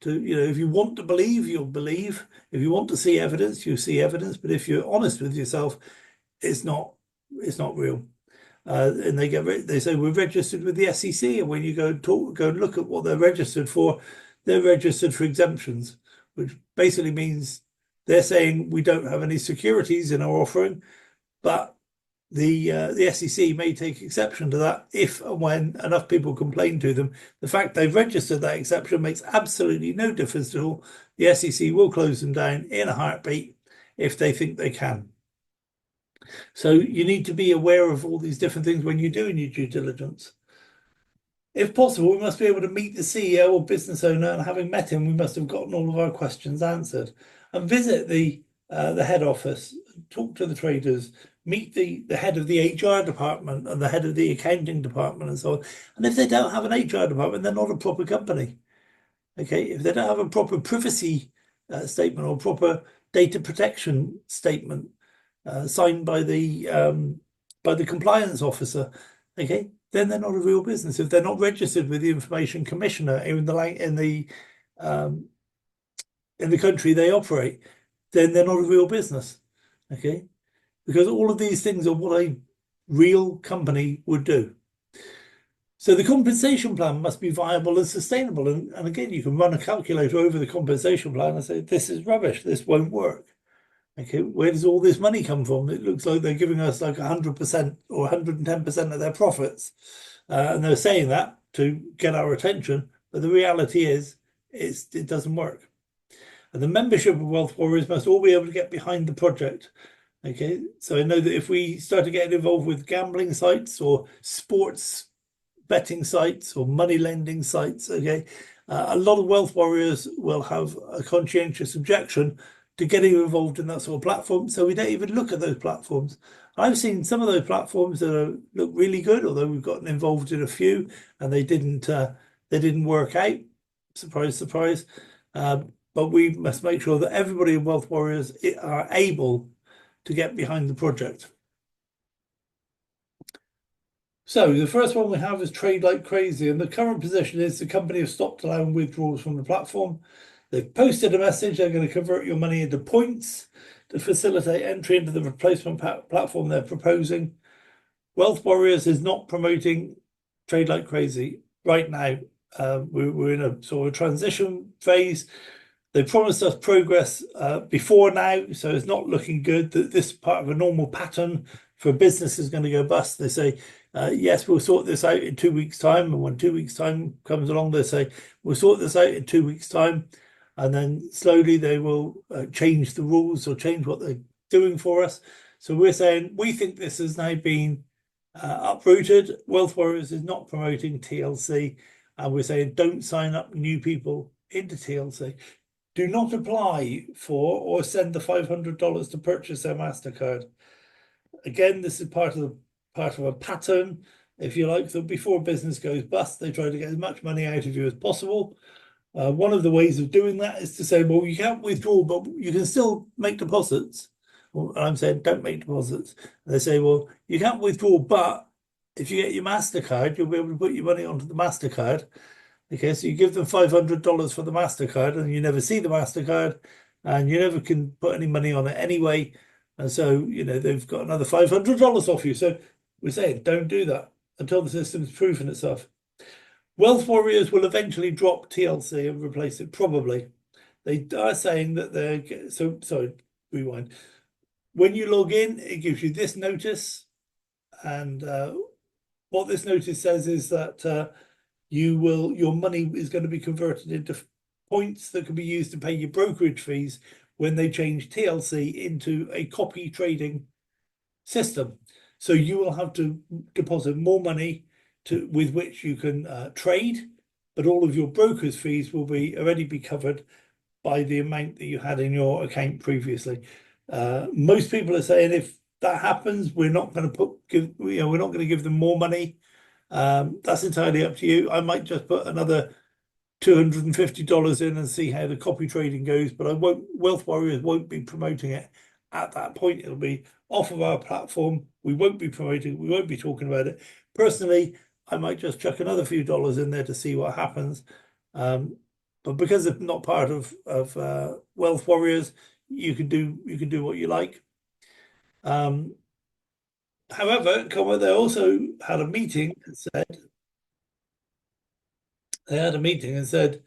if you want to believe, you'll believe. If you want to see evidence, you'll see evidence. But if you're honest with yourself, it's not real. And they say we're registered with the SEC, and when you go and look at what they're registered for exemptions, which basically means they're saying we don't have any securities in our offering, but the SEC may take exception to that if and when enough people complain to them. The fact they've registered that exception makes absolutely no difference at all. The SEC will close them down in a heartbeat if they think they can. So you need to be aware of all these different things when you're doing your due diligence. If possible, we must be able to meet the CEO or business owner, and having met him, we must have gotten all of our questions answered. And visit the head office, talk to the traders, meet the head of the HR department and the head of the accounting department and so on. And if they don't have an HR department, they're not a proper company. Okay, if they don't have a proper privacy statement or proper data protection statement, signed by the compliance officer, okay, then they're not a real business. If they're not registered with the information commissioner in the country they operate, then they're not a real business. Okay, because all of these things are what a real company would do. So the compensation plan must be viable and sustainable. And again, you can run a calculator over the compensation plan and say, this is rubbish, this won't work. Okay, where does all this money come from? It looks like they're giving us like 100% or 110% of their profits. And they're saying that to get our attention. But the reality is, it doesn't work. And the membership of Wealth Warriors must all be able to get behind the project. Okay, so I know that if we start to get involved with gambling sites or sports betting sites or money lending sites, okay, a lot of Wealth Warriors will have a conscientious objection to getting involved in that sort of platform, so we don't even look at those platforms. I've seen some of those platforms that look really good, although we've gotten involved in a few and they didn't work out. Surprise, surprise. But we must make sure that everybody in Wealth Warriors are able to get behind the project. So the first one we have is trade like crazy, and the current position is the company has stopped allowing withdrawals from the platform. They've posted a message, they're going to convert your money into points to facilitate entry into the replacement platform they're proposing. Wealth Warriors is not promoting trade like crazy right now. We're in a sort of transition phase. They promised us progress before now, so it's not looking good that this part of a normal pattern for a business is going to go bust. They say, yes, we'll sort this out in 2 weeks' time. And when 2 weeks' time comes along, they say, we'll sort this out in 2 weeks' time. And then slowly they will change the rules or change what they're doing for us. So we're saying, we think this has now been uprooted. Wealth Warriors is not promoting TLC. and we're saying don't sign up new people into TLC. Do not apply for or send the $500 to purchase their MasterCard. Again, this is part of a pattern, if you like, that before business goes bust, they try to get as much money out of you as possible. One of the ways of doing that is to say, well, you can't withdraw, but you can still make deposits. Well, I'm saying don't make deposits. And they say, well, you can't withdraw, but if you get your MasterCard, you'll be able to put your money onto the MasterCard. Okay, so you give them $500 for the MasterCard and you never see the MasterCard and you never can put any money on it anyway. And so, they've got another $500 off you. So we're saying don't do that until the system's proven itself. WEealth Warriors will eventually drop TLC and replace it, probably. They are saying that they're... So, sorry, rewind. When you log in, it gives you this notice. And what this notice says is that your money is going to be converted into points that can be used to pay your brokerage fees when they change TLC into a copy trading system. So you will have to deposit more money with which you can trade, but all of your broker's fees will already be covered by the amount that you had in your account previously. Most people are saying if that happens, we're not going to give them more money. That's entirely up to you. I might just put another $250 in and see how the copy trading goes, but WEealth Warriors won't be promoting it at that point. It'll be off of our platform. We won't be promoting it. We won't be talking about it. Personally, I might just chuck another few dollars in there to see what happens. But because it's not part of WEealth Warriors, you can do what you like. However, they also had a meeting and said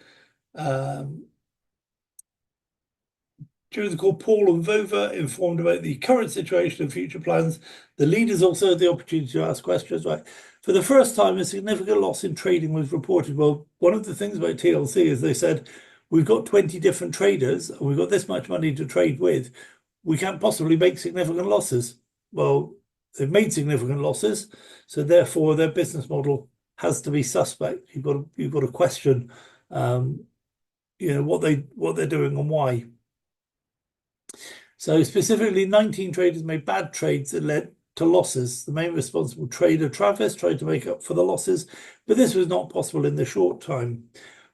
during the call, Paul and Vova informed about the current situation and future plans. The leaders also had the opportunity to ask questions. Right. For the first time, a significant loss in trading was reported. Well, one of the things about TLC is they said, we've got 20 different traders and we've got this much money to trade with. We can't possibly make significant losses. Well, they've made significant losses, so therefore their business model has to be suspect. You've got to question, what they're doing and why. So specifically, 19 traders made bad trades that led to losses. The main responsible trader, Travis, tried to make up for the losses, but this was not possible in the short time.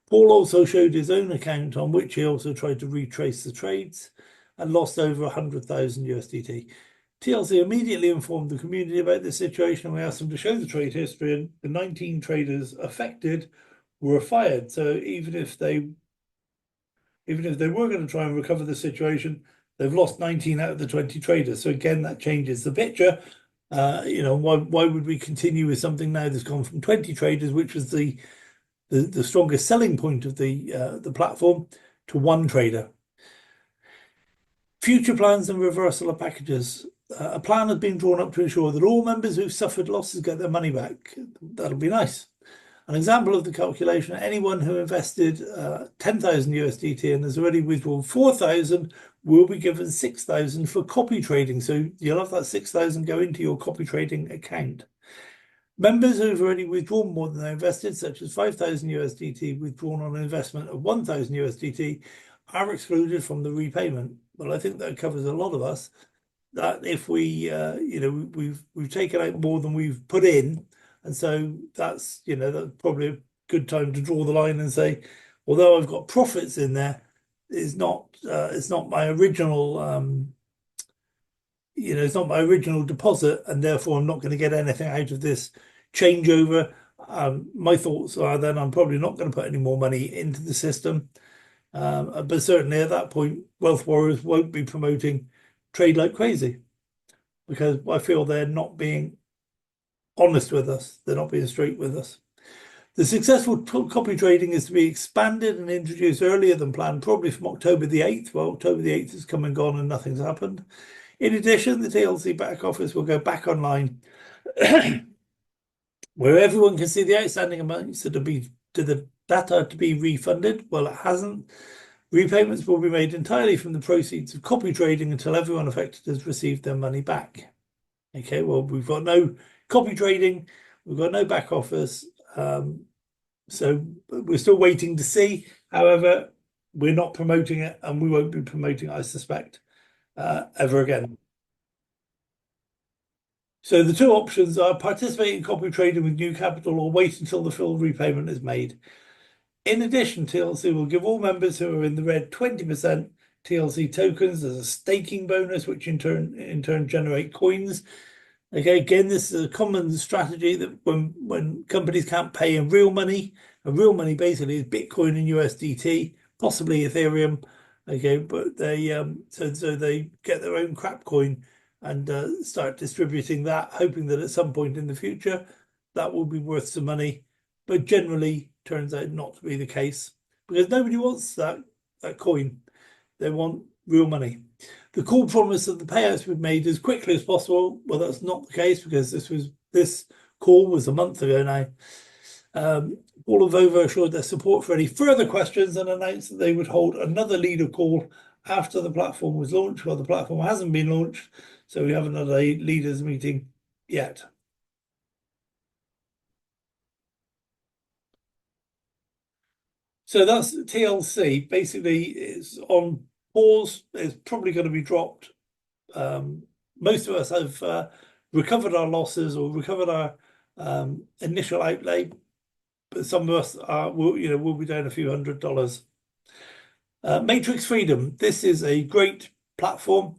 Paul also showed his own account on which he also tried to retrace the trades and lost over 100,000 USDT. TLC immediately informed the community about this situation and we asked them to show the trade history, and the 19 traders affected were fired. So even if they were going to try and recover the situation, they've lost 19 out of the 20 traders. So again, that changes the picture. Why would we continue with something now that's gone from 20 traders, which was the strongest selling point of the platform, to one trader? Future plans and reversal of packages. A plan has been drawn up to ensure that all members who've suffered losses get their money back. That'll be nice. An example of the calculation, anyone who invested 10,000 USDT and has already withdrawn 4,000 will be given 6,000 for copy trading. So you'll have that 6,000 go into your copy trading account. Members who've already withdrawn more than they invested, such as 5,000 USDT withdrawn on an investment of 1,000 USDT, are excluded from the repayment. Well, I think that covers a lot of us. That if we've taken out more than we've put in, and so that's probably a good time to draw the line and say, although I've got profits in there, it's not my original it's not my original deposit, and therefore I'm not going to get anything out of this changeover. My thoughts are then I'm probably not going to put any more money into the system. But certainly at that point, WEealth Warriors won't be promoting trade like crazy, because I feel they're not being honest with us. They're not being straight with us. The successful copy trading is to be expanded and introduced earlier than planned, probably from October the 8th. Well, October the 8th has come and gone and nothing's happened. In addition, the TLC back office will go back online where everyone can see the outstanding amounts to the data to be refunded. Well, it hasn't. Repayments will be made entirely from the proceeds of copy trading until everyone affected has received their money back. Okay, well, we've got no copy trading, we've got no back office. So we're still waiting to see. However, we're not promoting it, and we won't be promoting it, I suspect, ever again. So the two options are participate in copy trading with new capital or wait until the full repayment is made. In addition, TLC will give all members who are in the red 20% TLC tokens as a staking bonus, which in turn generate coins. Okay, again, this is a common strategy that when companies can't pay in real money, and real money basically is Bitcoin and USDT, possibly Ethereum. Okay, but they so they get their own crap coin and start distributing that, hoping that at some point in the future that will be worth some money. But generally turns out not to be the case because nobody wants that coin. They want real money. The call promise that the payouts would be made as quickly as possible. Well, that's not the case because this call was a month ago now. All of Ovo assured their support for any further questions and announced that they would hold another leader call after the platform was launched. Well, the platform hasn't been launched, so we haven't had a leaders meeting yet. So that's TLC. Basically, it's on pause. It's probably going to be dropped. Most of us have recovered our losses or recovered our initial outlay, but some of us will be down a few $100s. Matrix Freedom. This is a great platform.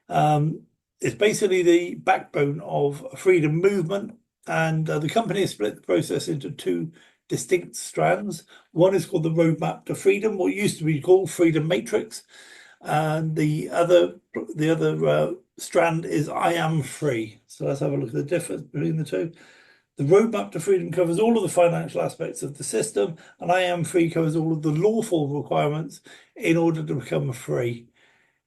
It's basically the backbone of a freedom movement, and the company has split the process into two distinct strands. One is called the Roadmap to Freedom, what used to be called Freedom Matrix, and the other strand is I Am Free. So let's have a look at the difference between the two. The Roadmap to Freedom covers all of the financial aspects of the system, and I Am Free covers all of the lawful requirements in order to become free.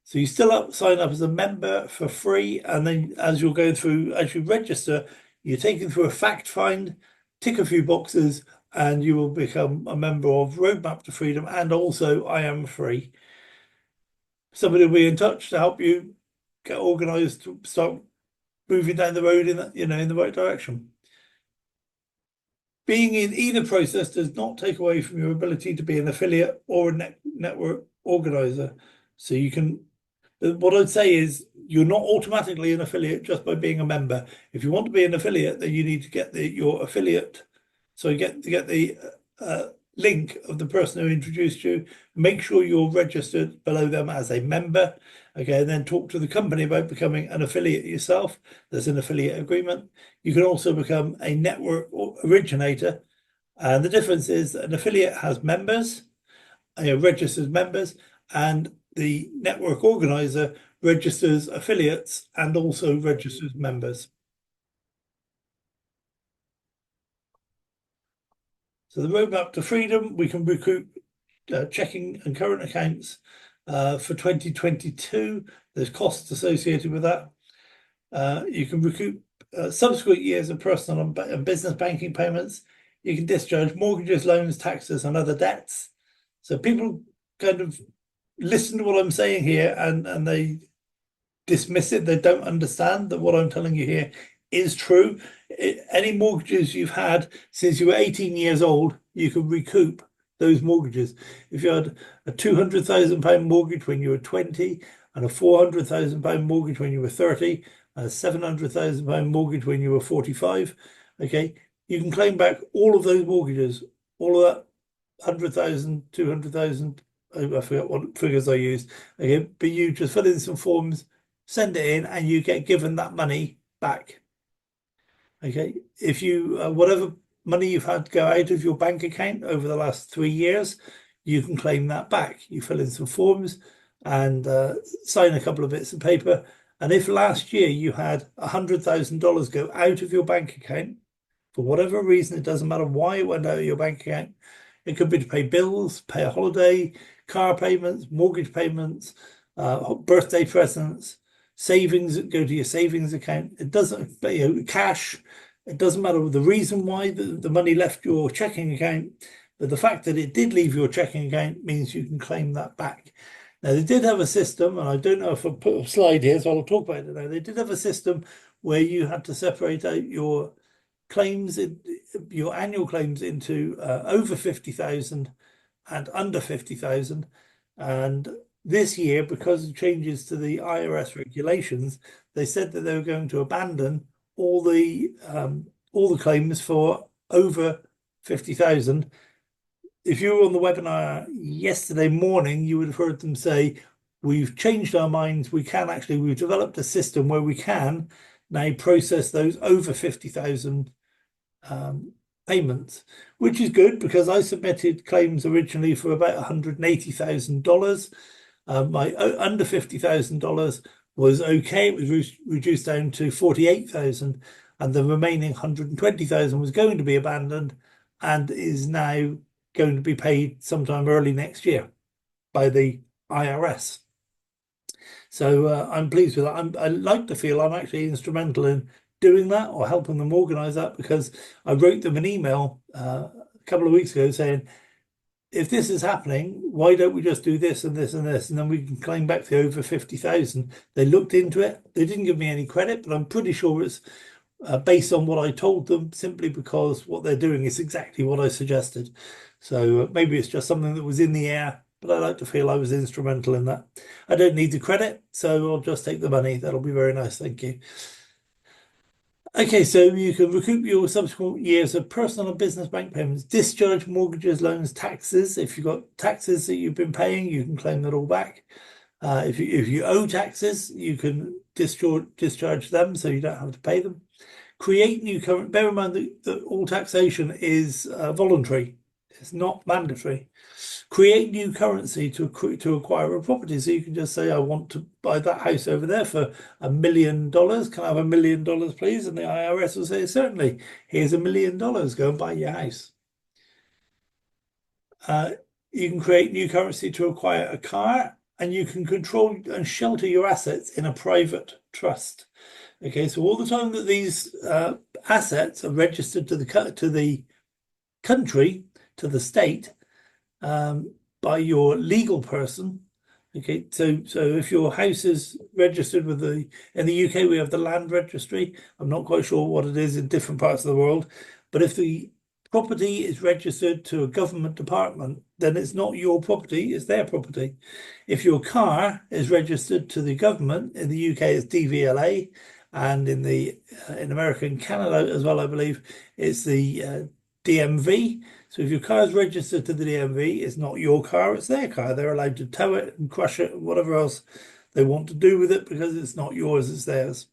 So you still sign up as a member for free, and then as you're going through, as you register, you're taken through a fact find, tick a few boxes, and you will become a member of Roadmap to Freedom and also I Am Free. Somebody will be in touch to help you get organized to start moving down the road in the right direction. Being in either process does not take away from your ability to be an affiliate or a network organizer. So you can, what I'd say is you're not automatically an affiliate just by being a member. If you want to be an affiliate, then you need to get your affiliate. So get the link of the person who introduced you. Make sure you're registered below them as a member. Okay, and then talk to the company about becoming an affiliate yourself. There's an affiliate agreement. You can also become a network originator. And the difference is that an affiliate has members, registered members, and the network organizer registers affiliates and also registers members. So the roadmap to freedom, we can recruit checking and current accounts for 2022. There's costs associated with that. You can recoup subsequent years of personal and business banking payments. You can discharge mortgages, loans, taxes, and other debts. So people kind of listen to what I'm saying here and they dismiss it. They don't understand that what I'm telling you here is true. Any mortgages you've had since you were 18 years old, you can recoup those mortgages. If you had a £200,000 mortgage when you were 20 and a £400,000 mortgage when you were 30 and a £700,000 mortgage when you were 45, okay, you can claim back all of those mortgages, all of that 100,000, 200,000, I forget what figures I used. Okay, but you just fill in some forms, send it in, and you get given that money back. Okay, if you whatever money you've had go out of your bank account over the last 3 years, you can claim that back. You fill in some forms and sign a couple of bits of paper. And if last year you had $100,000 go out of your bank account, for whatever reason, it doesn't matter why it went out of your bank account. It could be to pay bills, pay a holiday, car payments, mortgage payments, birthday presents, savings that go to your savings account. It doesn't, cash. It doesn't matter the reason why the money left your checking account, but the fact that it did leave your checking account means you can claim that back. Now, they did have a system, and I don't know if I put a slide here, so I'll talk about it now. They did have a system where you had to separate out your claims, your annual claims into over 50,000 and under 50,000. And this year, because of changes to the IRS regulations, they said that they were going to abandon all the claims for over 50,000. If you were on the webinar yesterday morning, you would have heard them say, we've changed our minds. We've developed a system where we can now process those over 50,000 payments, which is good because I submitted claims originally for about $180,000. My under $50,000 was okay. It was reduced down to 48,000, and the remaining 120,000 was going to be abandoned and is now going to be paid sometime early next year by the IRS. So I'm pleased with that. I like to feel I'm actually instrumental in doing that or helping them organize that, because I wrote them an email a couple of weeks ago saying, if this is happening, why don't we just do this and this and this, and then we can claim back the over 50,000. They looked into it. They didn't give me any credit, but I'm pretty sure it's based on what I told them, simply because what they're doing is exactly what I suggested. So maybe it's just something that was in the air, but I like to feel I was instrumental in that. I don't need the credit, so I'll just take the money. That'll be very nice. Thank you. Okay, so you can recoup your subsequent years of personal and business bank payments, discharge mortgages, loans, taxes. If you've got taxes that you've been paying, you can claim that all back. If you owe taxes, you can discharge them, so you don't have to pay them. Create new current. Bear in mind that all taxation is voluntary; it's not mandatory. Create new currency to acquire a property. So you can just say, I want to buy that house over there for $1 million. Can I have $1 million, please? And the IRS will say, certainly. Here's $1 million. Go and buy your house. You can create new currency to acquire a car, and you can control and shelter your assets in a private trust. Okay, so all the time that these assets are registered to the country, to the state, by your legal person. Okay, so if your house is registered with in the UK, we have the land registry. I'm not quite sure what it is in different parts of the world, but if the property is registered to a government department, then it's not your property, it's their property. If your car is registered to the government, in the UK it's DVLA, and in America and Canada as well, I believe, it's the DMV. So if your car is registered to the DMV, it's not your car, it's their car. They're allowed to tow it and crush it and whatever else they want to do with it, because it's not yours, it's theirs.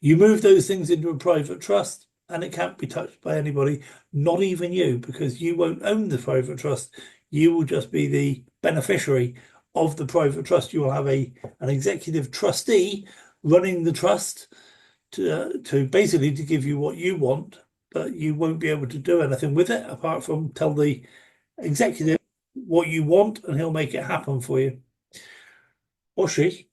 You move those things into a private trust, and it can't be touched by anybody, not even you, because you won't own the private trust. You will just be the beneficiary of the private trust. You will have an executive trustee running the trust to basically to give you what you want, but you won't be able to do anything with it apart from tell the executive what you want, and he'll make it happen for you. Or she.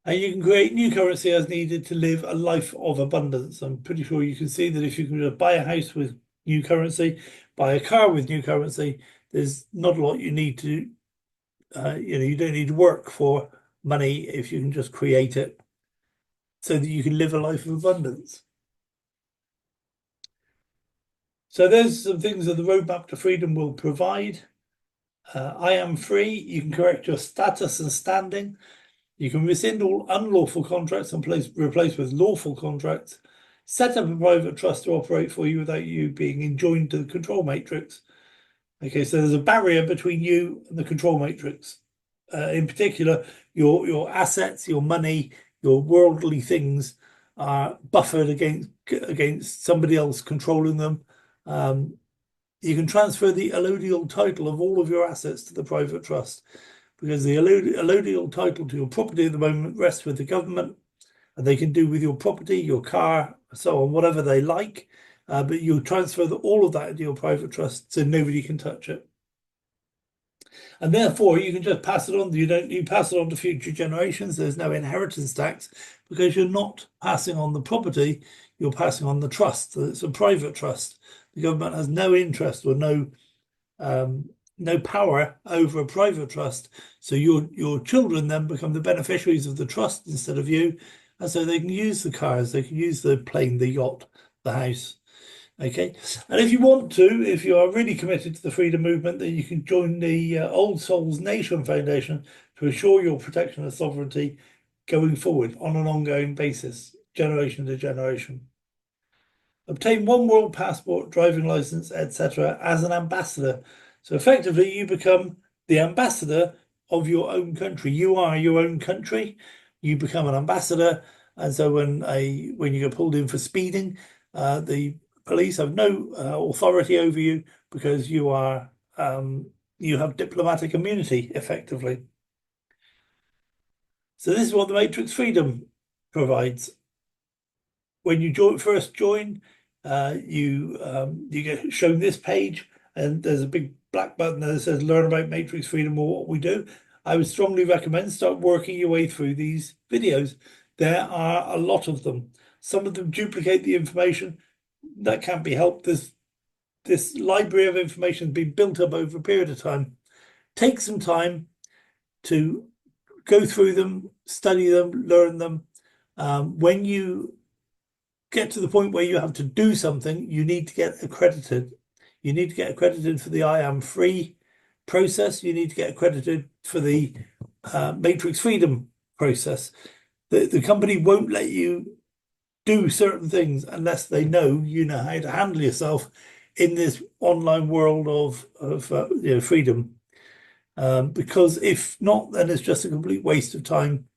And you can create new currency as needed to live a life of abundance. I'm pretty sure you can see that if you can just buy a house with new currency, buy a car with new currency, there's not a lot you need to, you don't need to work for money if you can just create it so that you can live a life of abundance. So there's some things that the Roadmap to Freedom will provide. I am free. You can correct your status and standing. You can rescind all unlawful contracts and replace with lawful contracts. Set up a private trust to operate for you without you being enjoined to the control matrix. Okay, so there's a barrier between you and the control matrix. In particular, your assets, your money, your worldly things are buffered against somebody else controlling them. You can transfer the allodial title of all of your assets to the private trust, because the allodial title to your property at the moment rests with the government, and they can do with your property, your car, so on, whatever they like. But you transfer all of that into your private trust, so nobody can touch it. And therefore, you can just pass it on. You pass it on to future generations. There's no inheritance tax, because you're not passing on the property, you're passing on the trust. So it's a private trust. The government has no interest or no power over a private trust. So your children then become the beneficiaries of the trust instead of you. and so they can use the cars, they can use the plane, the yacht, the house. Okay, and if you want to, if you are really committed to the freedom movement, then you can join the Old Souls Nation Foundation to assure your protection of sovereignty going forward on an ongoing basis, generation to generation. Obtain one world passport, driving license, etc., as an ambassador. So effectively, you become the ambassador of your own country. You are your own country. You become an ambassador, and so when you get pulled in for speeding, the police have no authority over you because you are you have diplomatic immunity effectively. So this is what the Matrix Freedom provides. When you first join, you get shown this page, and there's a big black button that says "Learn about Matrix Freedom" or what we do. I would strongly recommend start working your way through these videos. There are a lot of them. Some of them duplicate the information. That can't be helped. This library of information has been built up over a period of time. Take some time to go through them, study them, learn them. When you get to the point where you have to do something, you need to get accredited. You need to get accredited for the I am free process. You need to get accredited for the Matrix Freedom process. The company won't let you do certain things unless they know you know how to handle yourself in this online world of freedom. Because if not, then it's just a complete waste of time.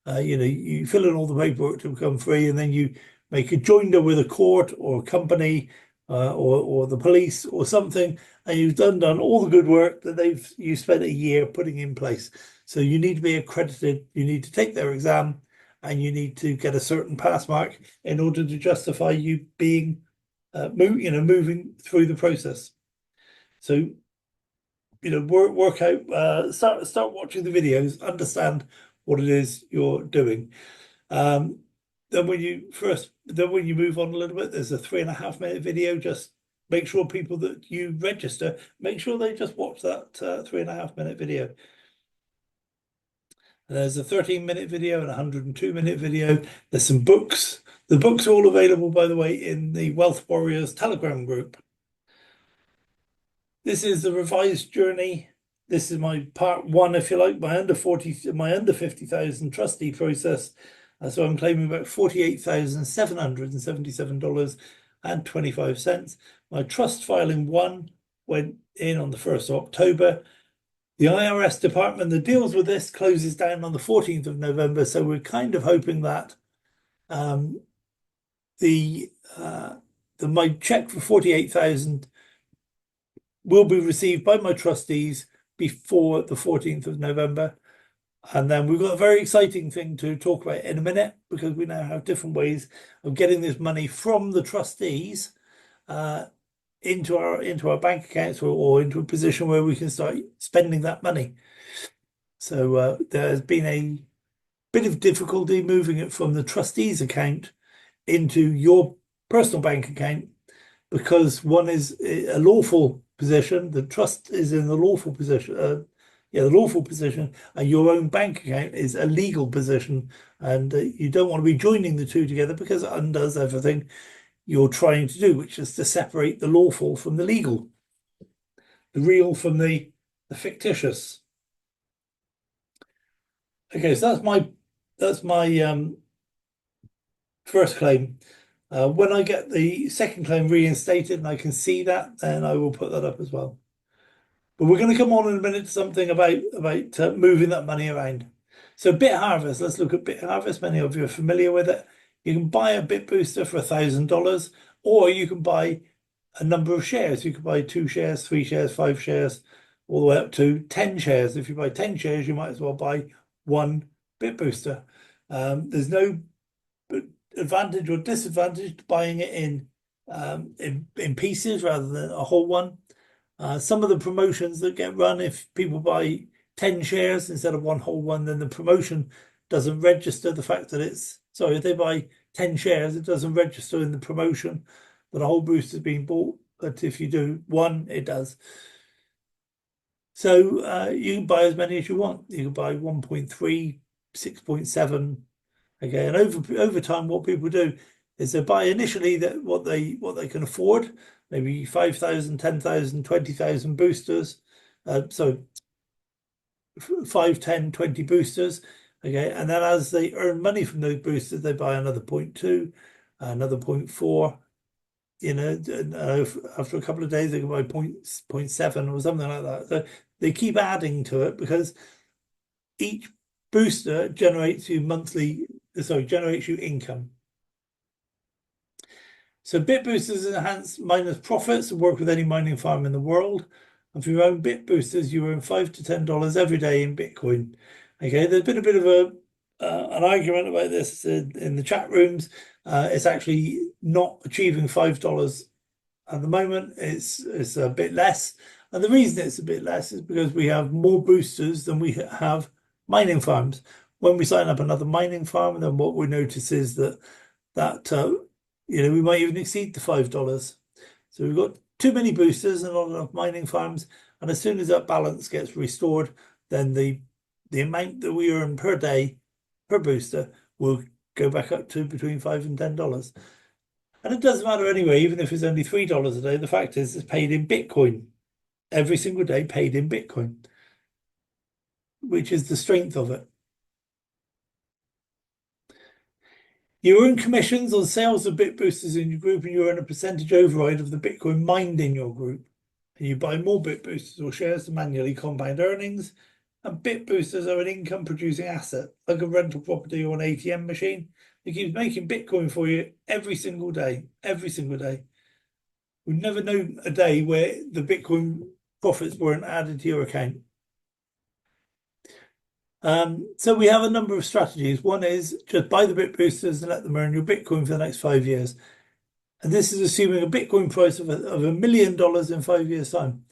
You fill in all the paperwork to become free, and then you make a joinder with a court or a company or the police or something, and you've done all the good work that you spent a year putting in place. So you need to be accredited, you need to take their exam, and you need to get a certain pass mark in order to justify you being moving through the process. So work out, start watching the videos, understand what it is you're doing. Then when you move on a little bit, there's a 3.5 minute video. Just make sure people that you register, make sure they just watch that 3.5 minute video. And there's a 13-minute video and a 102-minute video. There's some books. The books are all available, by the way, in the WEealth Warriors Telegram group. This is the revised journey. This is my part one, if you like, my under 50,000 trustee process. So I'm claiming about $48,777.25. My trust filing one went in on the 1st of October. The IRS department that deals with this closes down on the 14th of November. So we're kind of hoping that my check for 48,000 will be received by my trustees before the 14th of November. And then we've got a very exciting thing to talk about in a minute, because we now have different ways of getting this money from the trustees into our bank accounts or into a position where we can start spending that money. So there's been a bit of difficulty moving it from the trustees account into your personal bank account, because one is a lawful position, the trust is in the lawful position, the lawful position, and your own bank account is a legal position, and you don't want to be joining the two together because it undoes everything you're trying to do, which is to separate the lawful from the legal, the real from the fictitious. Okay, so that's my first claim. When I get the second claim reinstated and I can see that, then I will put that up as well. But we're going to come on in a minute to something about moving that money around. So Bit Harvest, let's look at Bit Harvest. Many of you are familiar with it. You can buy a Bit Booster for $1,000, or you can buy a number of shares. You can buy 2 shares, 3 shares, 5 shares, all the way up to 10 shares. If you buy 10 shares, you might as well buy 1 Bit Booster. There's no advantage or disadvantage to buying it in pieces rather than a whole one. Some of the promotions that get run, if people buy 10 shares instead of 1 whole one, then the promotion doesn't register the fact that if they buy 10 shares, it doesn't register in the promotion that a whole booster is being bought. But if you do 1, it does. So you can buy as many as you want. You can buy 1.3, 6.7, Okay, and over time, what people do is they buy initially that what they can afford, maybe 5,000, 10,000, 20,000 boosters. So 5, 10, 20 boosters. Okay, and then as they earn money from those boosters, they buy another 0.2, another 0.4. You know, after a couple of days, they can buy 0.7 or something like that. So they keep adding to it because each booster generates you income. So bit boosters enhance miners' profits and work with any mining farm in the world. And for your own bit boosters, you earn $5 to $10 every day in Bitcoin. Okay, there's been a bit of an argument about this in the chat rooms. It's actually not achieving $5 at the moment. It's a bit less, and the reason it's a bit less is because we have more boosters than we have mining farms. When we sign up another mining farm, then what we notice is that we might even exceed the $5. So we've got too many boosters and not enough mining farms, and as soon as that balance gets restored, then the amount that we earn per day per booster will go back up to between $5 and $10. And it doesn't matter anyway, even if it's only $3 a day, the fact is it's paid in Bitcoin. Every single day paid in Bitcoin, which is the strength of it. You earn commissions on sales of bit boosters in your group, and you earn a percentage override of the Bitcoin mined in your group. And you buy more bit boosters or shares to manually compound earnings. And bit boosters are an income producing asset, like a rental property or an ATM machine. It keeps making Bitcoin for you every single day, every single day. We've never known a day where the Bitcoin profits weren't added to your account. So we have a number of strategies. One is just buy the bit boosters and let them earn your Bitcoin for the next 5 years. And this is assuming a Bitcoin price of $1 million in 5 years' time.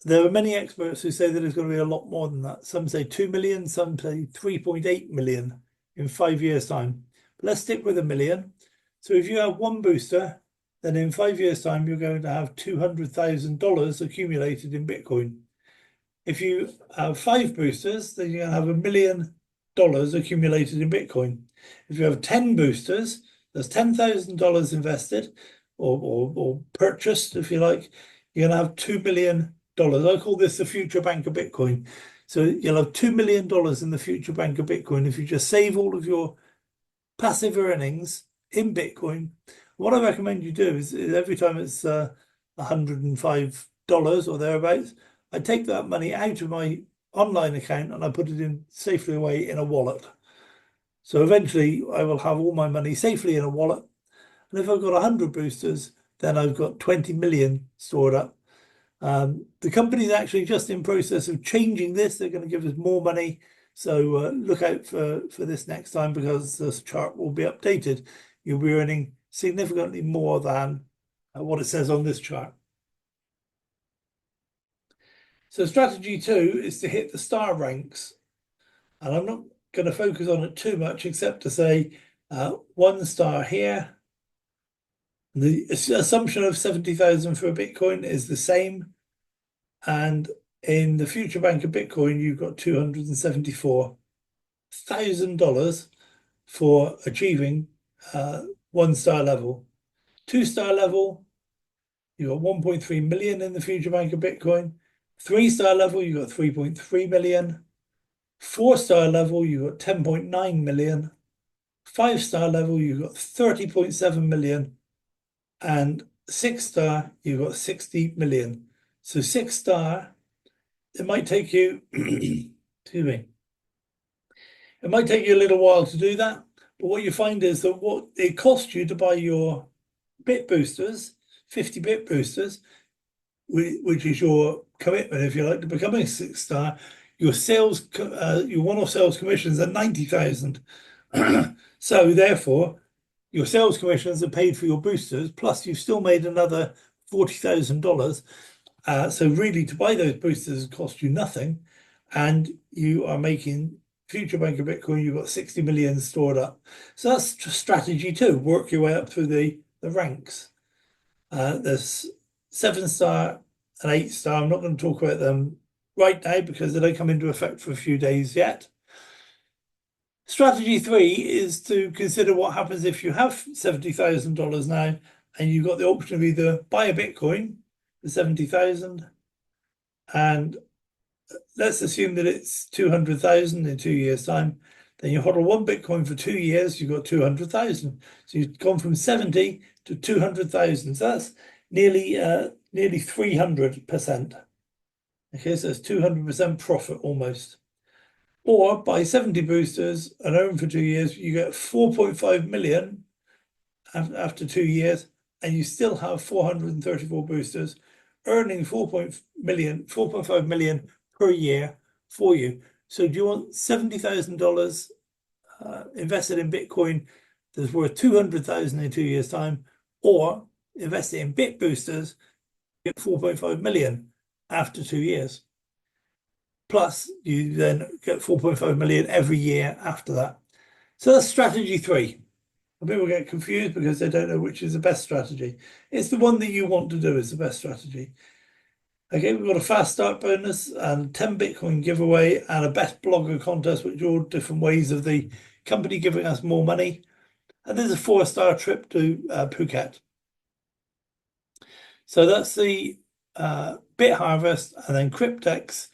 There are many experts who say that it's going to be a lot more than that. Some say 2 million, some say 3.8 million in 5 years' time. But let's stick with $1 million. So if you have one booster, then in 5 years' time, you're going to have $200,000 accumulated in Bitcoin. If you have 5 boosters, then you're going to have $1 million accumulated in Bitcoin. If you have 10 boosters, there's $10,000 invested or purchased, if you like, you're going to have $2 million. I call this the future bank of Bitcoin. So you'll have $2 million in the future bank of Bitcoin if you just save all of your passive earnings in Bitcoin. What I recommend you do is every time it's $105 or thereabouts, I take that money out of my online account and I put it in safely away in a wallet. So eventually I will have all my money safely in a wallet. And if I've got 100 boosters, then I've got 20 million stored up. The company's actually just in process of changing this. They're going to give us more money. So look out for this next time, because this chart will be updated. You'll be earning significantly more than what it says on this chart. So strategy 2 is to hit the star ranks. And I'm not going to focus on it too much, except to say 1 star here. The assumption of 70,000 for a Bitcoin is the same. And in the future bank of Bitcoin, you've got $274,000 for achieving 1 star level. 2 star level, you've got 1.3 million in the future bank of Bitcoin. 3 star level, you've got 3.3 million. 4 star level, you've got 10.9 million. 5 star level, you've got 30.7 million. And 6 star, you've got 60 million. So 6 star, it might take you, excuse me, it might take you a little while to do that. But what you find is that what it costs you to buy your bit boosters, 50 bit boosters, which is your commitment, if you like, to becoming a 6 star, your one-off sales commissions are 90,000. So therefore, your sales commissions are paid for your boosters, plus you've still made another $40,000. So really, to buy those boosters cost you nothing, and you are making future bank of Bitcoin. You've got 60 million stored up. So that's strategy 2. Work your way up through the ranks. There's 7 star and 8 star. I'm not going to talk about them right now because they don't come into effect for a few days yet. Strategy 3 is to consider what happens if you have $70,000 now and you've got the option of either buy a Bitcoin for 70,000, and let's assume that it's 200,000 in 2 years' time. Then you hodl one Bitcoin for 2 years, you've got 200,000. So you've gone from 70 to 200,000. So that's nearly 300%. Okay, so it's 200% profit almost. Or buy 70 boosters and own for 2 years, you get 4.5 million after 2 years, and you still have 434 boosters, earning 4.5 million per year for you. So do you want $70,000 invested in Bitcoin that's worth 200,000 in 2 years' time, or invest it in bit boosters, get 4.5 million after 2 years? Plus, you then get 4.5 million every year after that. So that's strategy 3. People get confused because they don't know which is the best strategy. It's the one that you want to do is the best strategy. Okay, we've got a fast start bonus and 10 Bitcoin giveaway and a best blogger contest, which are all different ways of the company giving us more money. And there's a 4-star trip to Phuket. So that's the Bit Harvest, and then Cryptex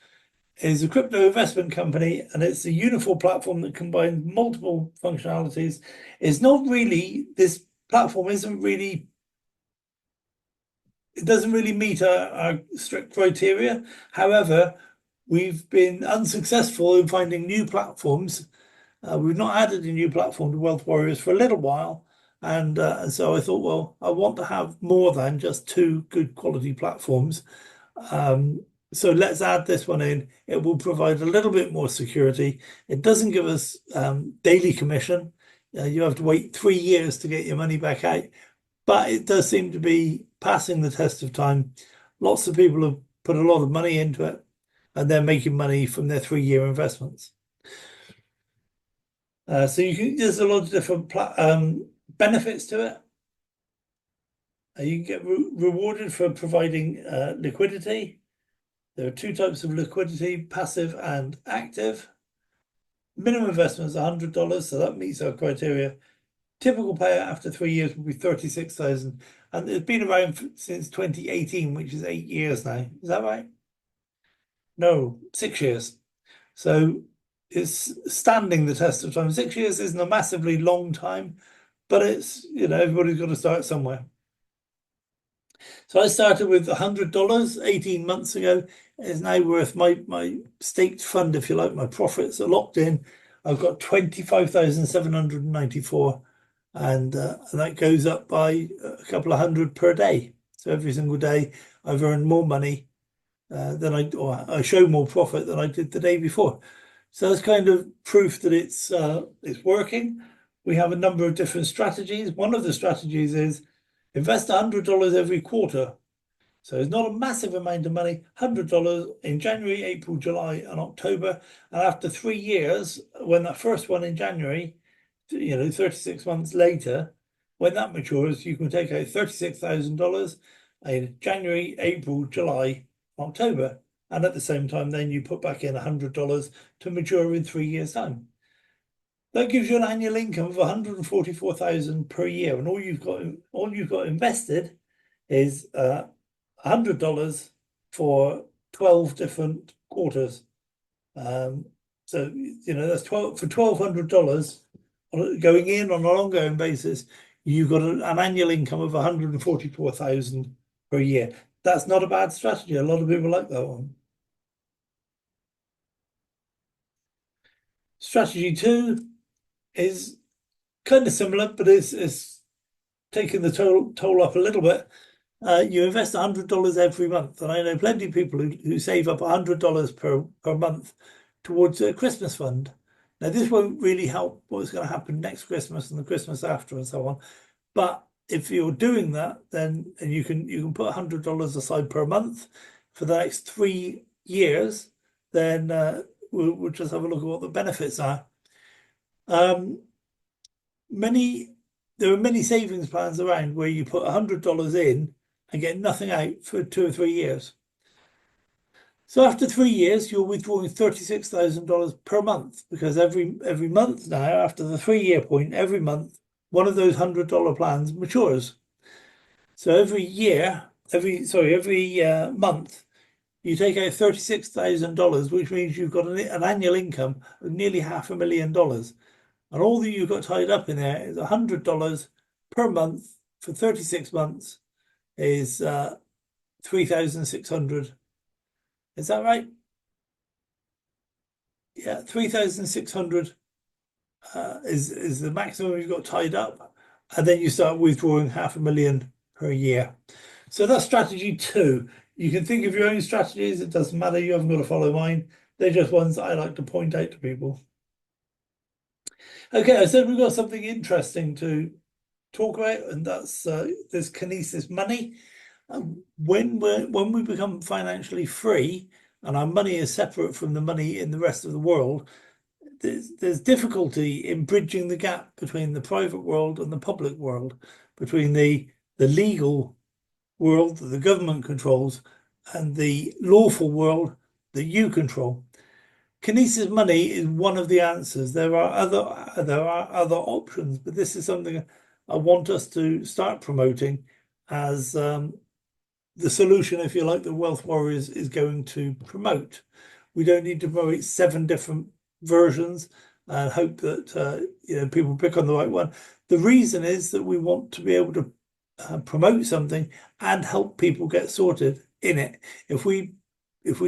is a crypto investment company, and it's a uniform platform that combines multiple functionalities. It's not really, this platform isn't really, it doesn't really meet our strict criteria. However, we've been unsuccessful in finding new platforms. We've not added a new platform to WEealth Warriors for a little while. And so I thought, well, I want to have more than just 2 good quality platforms. So let's add this one in. It will provide a little bit more security. It doesn't give us daily commission. You have to wait 3 years to get your money back out. But it does seem to be passing the test of time. Lots of people have put a lot of money into it, and they're making money from their 3-year investments. So there's a lot of different benefits to it. You can get rewarded for providing liquidity. There are 2 types of liquidity, passive and active. Minimum investment is $100, so that meets our criteria. Typical payout after 3 years will be 36,000, and it's been around since 2018, which is 8 years now. Is that right? No, 6 years. So it's standing the test of time. 6 years isn't a massively long time, but it's, everybody's got to start somewhere. So I started with $100 18 months ago. It's now worth my staked fund, if you like, my profits are locked in. I've got 25,794, and that goes up by a couple of hundred per day. So every single day I've earned more money than I show more profit than I did the day before. So that's kind of proof that it's working. We have a number of different strategies. One of the strategies is invest $100 every quarter. So it's not a massive amount of money, $100 in January, April, July, and October. And after 3 years, when that first one in January, 36 months later, when that matures, you can take out $36,000 in January, April, July, October. And at the same time, then you put back in $100 to mature in 3 years' time. That gives you an annual income of 144,000 per year, and all you've got invested is $100 for 12 different quarters. So that's for $1,200 going in on an ongoing basis. You've got an annual income of 144,000 per year. That's not a bad strategy. A lot of people like that one. Strategy 2 is kind of similar, but it's taking the toll up a little bit. You invest $100 every month, and I know plenty of people who save up $100 per month towards a Christmas fund. Now, this won't really help what's going to happen next Christmas and the Christmas after and so on. But if you're doing that, then and you can put $100 aside per month for the next 3 years, then we'll just have a look at what the benefits are. There are many savings plans around where you put $100 in and get nothing out for 2 or 3 years. So after 3 years, you're withdrawing $36,000 per month, because every month now, after the 3 year point, every month, one of those $100 plans matures. So every month, you take out $36,000, which means you've got an annual income of nearly $500,000. And all that you've got tied up in there is $100 per month for 36 months is 3,600. Is that right? Yeah, 3,600 is the maximum you've got tied up, and then you start withdrawing $500,000 per year. So that's strategy 2. You can think of your own strategies. It doesn't matter. You haven't got to follow mine. They're just ones that I like to point out to people. Okay, I said we've got something interesting to talk about, and that's this kinesis money. When we become financially free and our money is separate from the money in the rest of the world, there's difficulty in bridging the gap between the private world and the public world, between the legal world that the government controls and the lawful world that you control. Kinesis money is one of the answers. There are other options, but this is something I want us to start promoting as the solution, if you like, the Wealth Warriors is going to promote. We don't need to promote 7 different versions and hope that people pick on the right one. The reason is that we want to be able to promote something and help people get sorted in it. If we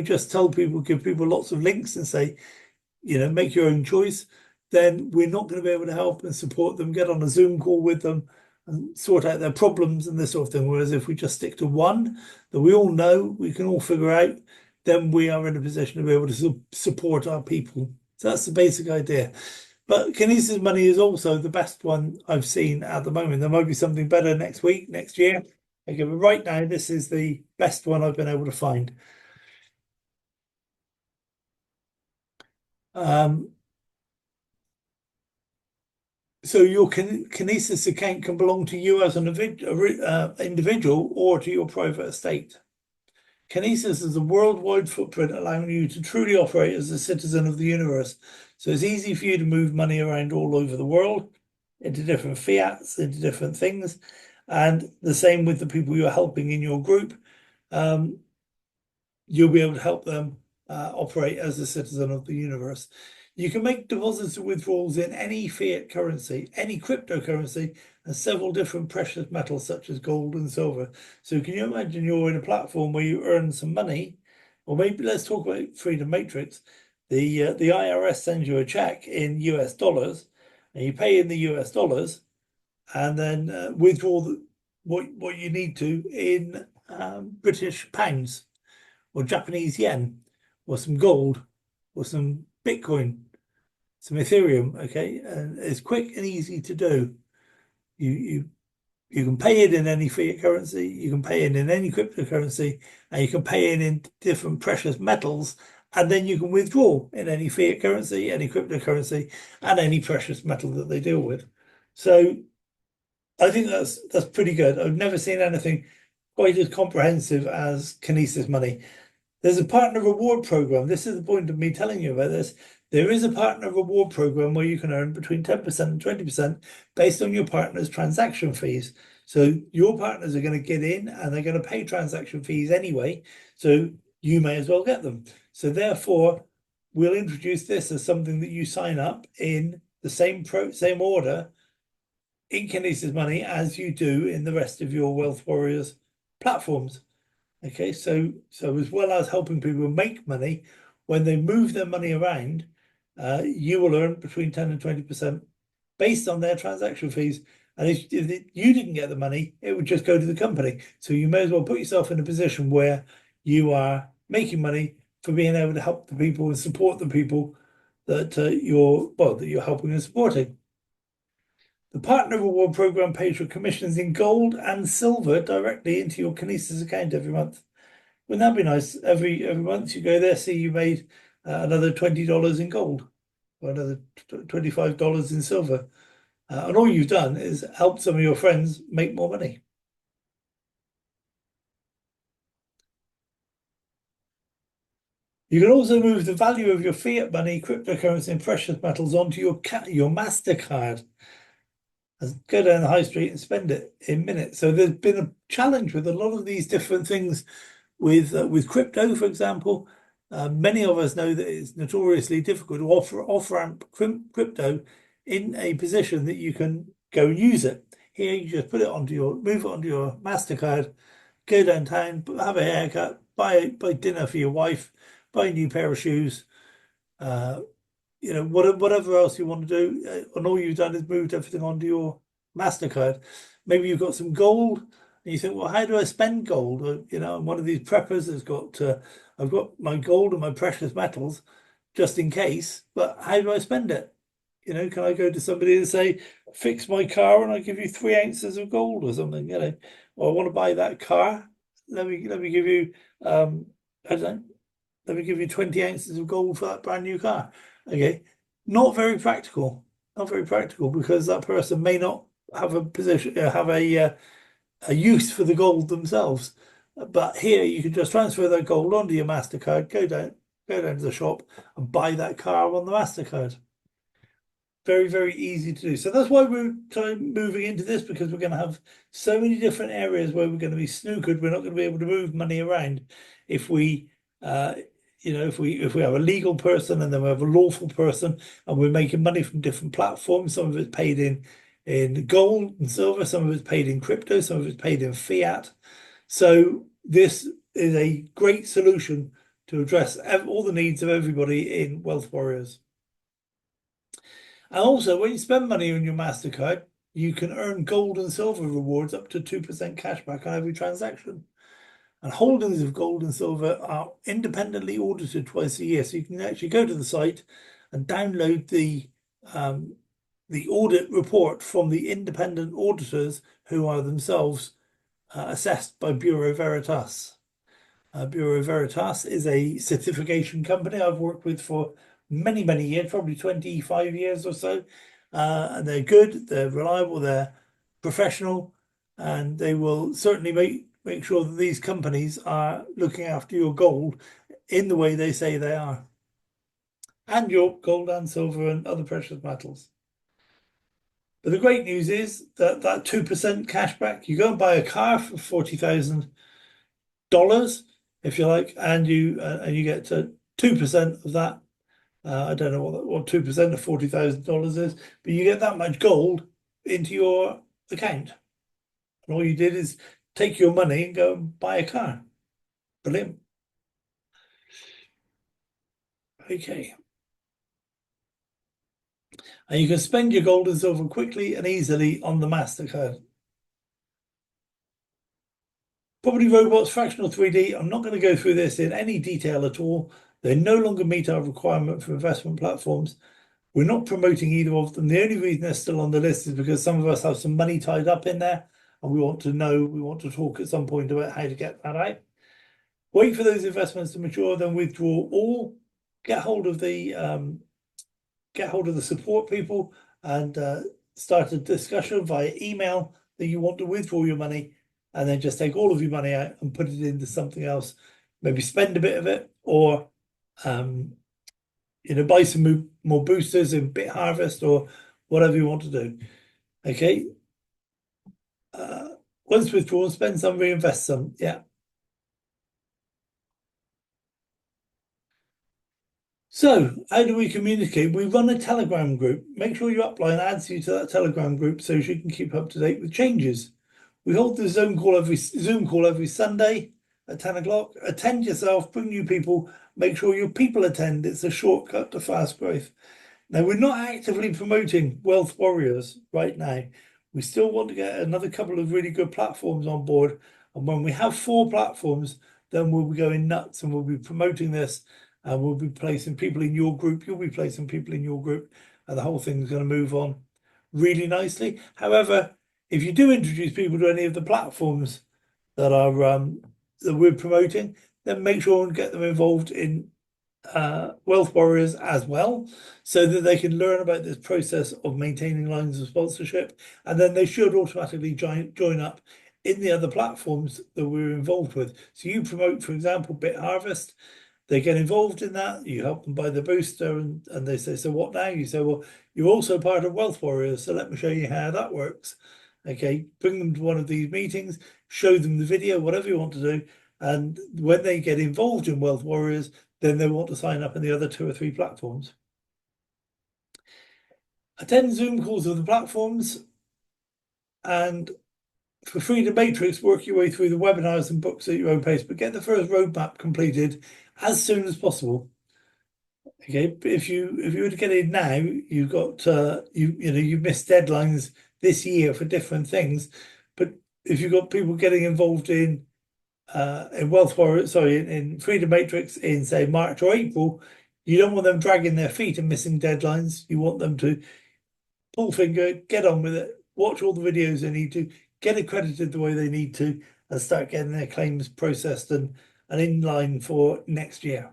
just tell people, give people lots of links and say, make your own choice, then we're not going to be able to help and support them, get on a Zoom call with them and sort out their problems and this sort of thing. Whereas if we just stick to one that we all know, we can all figure out, then we are in a position to be able to support our people. So that's the basic idea. But Kinesis money is also the best one I've seen at the moment. There might be something better next week, next year. Okay, but right now, this is the best one I've been able to find. So your Kinesis account can belong to you as an individual or to your private estate. Kinesis is a worldwide footprint allowing you to truly operate as a citizen of the universe. So it's easy for you to move money around all over the world into different fiats, into different things. And the same with the people you're helping in your group. You'll be able to help them operate as a citizen of the universe. You can make deposits and withdrawals in any fiat currency, any cryptocurrency, and several different precious metals such as gold and silver. So can you imagine you're in a platform where you earn some money, or maybe let's talk about Freedom Matrix. The IRS sends you a check in US dollars, and you pay in the US dollars, and then withdraw what you need to in British pounds, or Japanese yen, or some gold, or some Bitcoin, some Ethereum. Okay, and it's quick and easy to do. You can pay it in any fiat currency, you can pay it in any cryptocurrency, and you can pay it in different precious metals, and then you can withdraw in any fiat currency, any cryptocurrency, and any precious metal that they deal with. So I think that's pretty good. I've never seen anything quite as comprehensive as Kinesis money. There's a partner reward program. This is the point of me telling you about this. There is a partner reward program where you can earn between 10% and 20% based on your partner's transaction fees. So your partners are going to get in and they're going to pay transaction fees anyway. So you may as well get them. So therefore, we'll introduce this as something that you sign up in the same order in Kinesis money as you do in the rest of your Wealth Warriors platforms. Okay, so as well as helping people make money, when they move their money around, you will earn between 10 and 20% based on their transaction fees. And if you didn't get the money, it would just go to the company. So you may as well put yourself in a position where you are making money for being able to help the people and support the people that you're helping and supporting. The Partner Reward Program pays your commissions in gold and silver directly into your Kinesis account every month. Wouldn't that be nice? Every month you go there, see you made another $20 in gold or another $25 in silver. And all you've done is help some of your friends make more money. You can also move the value of your fiat money, cryptocurrency, and precious metals onto your MasterCard. Go down the high street and spend it in minutes. So there's been a challenge with a lot of these different things with crypto, for example. Many of us know that it's notoriously difficult to off-ramp crypto in a position that you can go and use it. Here, you just move it onto your MasterCard, go downtown, have a haircut, buy dinner for your wife, buy a new pair of shoes, whatever else you want to do, and all you've done is moved everything onto your MasterCard. Maybe you've got some gold, and you think, well, how do I spend gold? I'm one of these preppers that's I've got my gold and my precious metals just in case, but how do I spend it? Can I go to somebody and say, fix my car and I give you 3 ounces of gold or something, or I want to buy that car. Let me give you, I don't know, let me give you 20 ounces of gold for that brand new car. Okay, not very practical. Not very practical because that person may not have a use for the gold themselves. But here you can just transfer that gold onto your MasterCard, go down to the shop and buy that car on the MasterCard. Very, very easy to do. So that's why we're moving into this, because we're going to have so many different areas where we're going to be snookered. We're not going to be able to move money around if we if we have a legal person and then we have a lawful person and we're making money from different platforms. Some of it's paid in gold and silver, some of it's paid in crypto, some of it's paid in fiat. So this is a great solution to address all the needs of everybody in Wealth Warriors. And also, when you spend money on your MasterCard, you can earn gold and silver rewards up to 2% cashback on every transaction. And holdings of gold and silver are independently audited twice a year. So you can actually go to the site and download the audit report from the independent auditors who are themselves assessed by Bureau Veritas. Bureau Veritas is a certification company I've worked with for many, many years, probably 25 years or so. And they're good, they're reliable, they're professional, and they will certainly make sure that these companies are looking after your gold in the way they say they are. And your gold and silver and other precious metals. But the great news is that 2% cashback, you go and buy a car for $40,000, if you like, and you get 2% of that. I don't know what 2% of $40,000 is, but you get that much gold into your account. And all you did is take your money and go and buy a car. Brilliant. Okay. And you can spend your gold and silver quickly and easily on the MasterCard. Property robots, fractional 3D. I'm not going to go through this in any detail at all. They no longer meet our requirement for investment platforms. We're not promoting either of them. The only reason they're still on the list is because some of us have some money tied up in there and we want to talk at some point about how to get that out. Wait for those investments to mature, then withdraw, or get hold of the support people and start a discussion via email that you want to withdraw your money, and then just take all of your money out and put it into something else. Maybe spend a bit of it, or buy some more boosters in Bit Harvest or whatever you want to do. Okay. Once withdrawn, spend some, reinvest some. Yeah. So how do we communicate? We run a Telegram group. Make sure your upline adds you to that Telegram group so she can keep up to date with changes. We hold the Zoom call every Sunday at 10 o'clock. Attend yourself, bring new people, make sure your people attend. It's a shortcut to fast growth. Now, we're not actively promoting Wealth Warriors right now. We still want to get another couple of really good platforms on board. And when we have 4 platforms, then we'll be going nuts and we'll be promoting this. And we'll be placing people in your group. You'll be placing people in your group. And the whole thing's going to move on really nicely. However, if you do introduce people to any of the platforms that are that we're promoting, then make sure and get them involved in Wealth Warriors as well, so that they can learn about this process of maintaining lines of sponsorship, and then they should automatically join up in the other platforms that we're involved with. So you promote, for example, Bit Harvest, They get involved in that, you help them buy the booster, and they say, so what now? You say, well, you're also part of WEealth Warriors, so let me show you how that works. Okay, bring them to one of these meetings, show them the video, whatever you want to do. And when they get involved in WEealth Warriors, then they want to sign up in the other 2 or 3 platforms. Attend Zoom calls of the platforms, and for Freedom Matrix, work your way through the webinars and books at your own pace, but get the first roadmap completed as soon as possible. Okay, if you were to get in now, you've got you've missed deadlines this year for different things, but if you've got people getting involved in WEealth Warriors, sorry, in Freedom Matrix in say March or April, you don't want them dragging their feet and missing deadlines. You want them to pull finger, get on with it, watch all the videos they need to, get accredited the way they need to, and start getting their claims processed and in line for next year.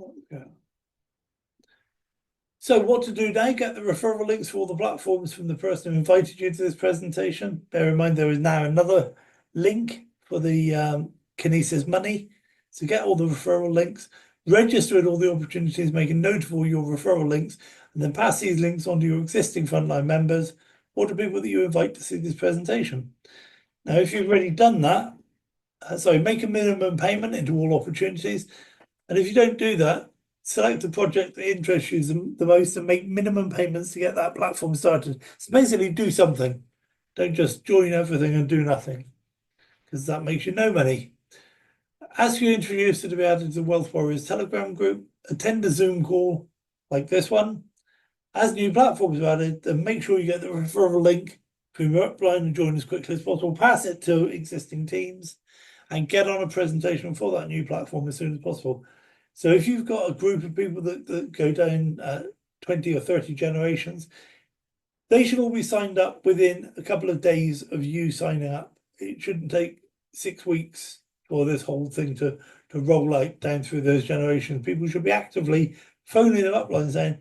Okay. So what to do now? Get the referral links for all the platforms from the person who invited you to this presentation. Bear in mind there is now another link for the Kinesis Money. So get all the referral links, register at all the opportunities, make a note of all your referral links, and then pass these links on to your existing frontline members or to people that you invite to see this presentation. Now, if you've already done that, make a minimum payment into all opportunities. And if you don't do that, select the project that interests you the most and make minimum payments to get that platform started. So basically do something. Don't just join everything and do nothing, because that makes you no money. Ask your introducer to be added to the WEealth Warriors Telegram group. Attend a Zoom call like this one. As new platforms are added, then make sure you get the referral link from your upline and join as quickly as possible. Pass it to existing teams and get on a presentation for that new platform as soon as possible. So if you've got a group of people that go down 20 or 30 generations, they should all be signed up within a couple of days of you signing up. It shouldn't take 6 weeks for this whole thing to roll out down through those generations. People should be actively phoning them up and saying,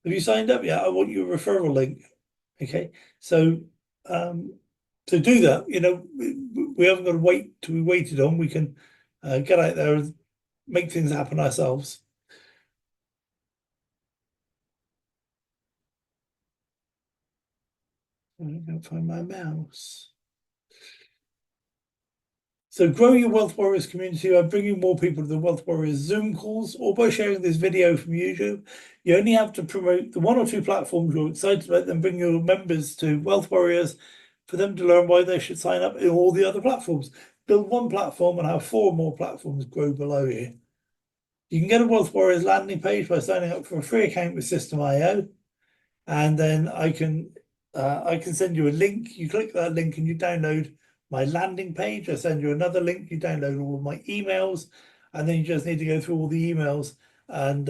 have you signed up yet? I want your referral link. Okay, so to do that, we haven't got to wait till we waited on. We can get out there and make things happen ourselves. I'm going to find my mouse. So grow your WEealth Warriors community by bringing more people to the WEealth Warriors Zoom calls or by sharing this video from YouTube. You only have to promote the 1 or 2 platforms you're excited about, then bring your members to WEealth Warriors for them to learn why they should sign up in all the other platforms. Build one platform and have 4 more platforms grow below you. You can get a WEealth Warriors landing page by signing up for a free account with System.io, and then I can send you a link. You click that link and you download my landing page. I send you another link. You download all of my emails, and then you just need to go through all the emails and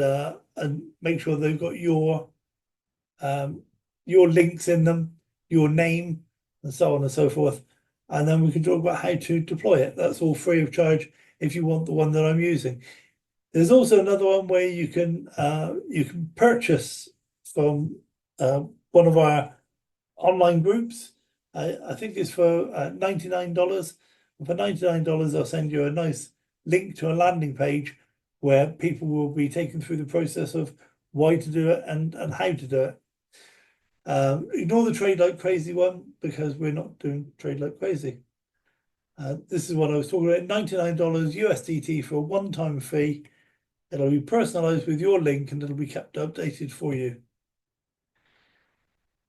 make sure they've got your links in them, your name, and so on and so forth. And then we can talk about how to deploy it. That's all free of charge if you want the one that I'm using. There's also another one where you can purchase from one of our online groups. I think it's for $99. And for $99, I'll send you a nice link to a landing page where people will be taken through the process of why to do it and how to do it. Ignore the trade like crazy one, because we're not doing trade like crazy. This is what I was talking about, $99 USDT for a one-time fee. It'll be personalized with your link and it'll be kept updated for you.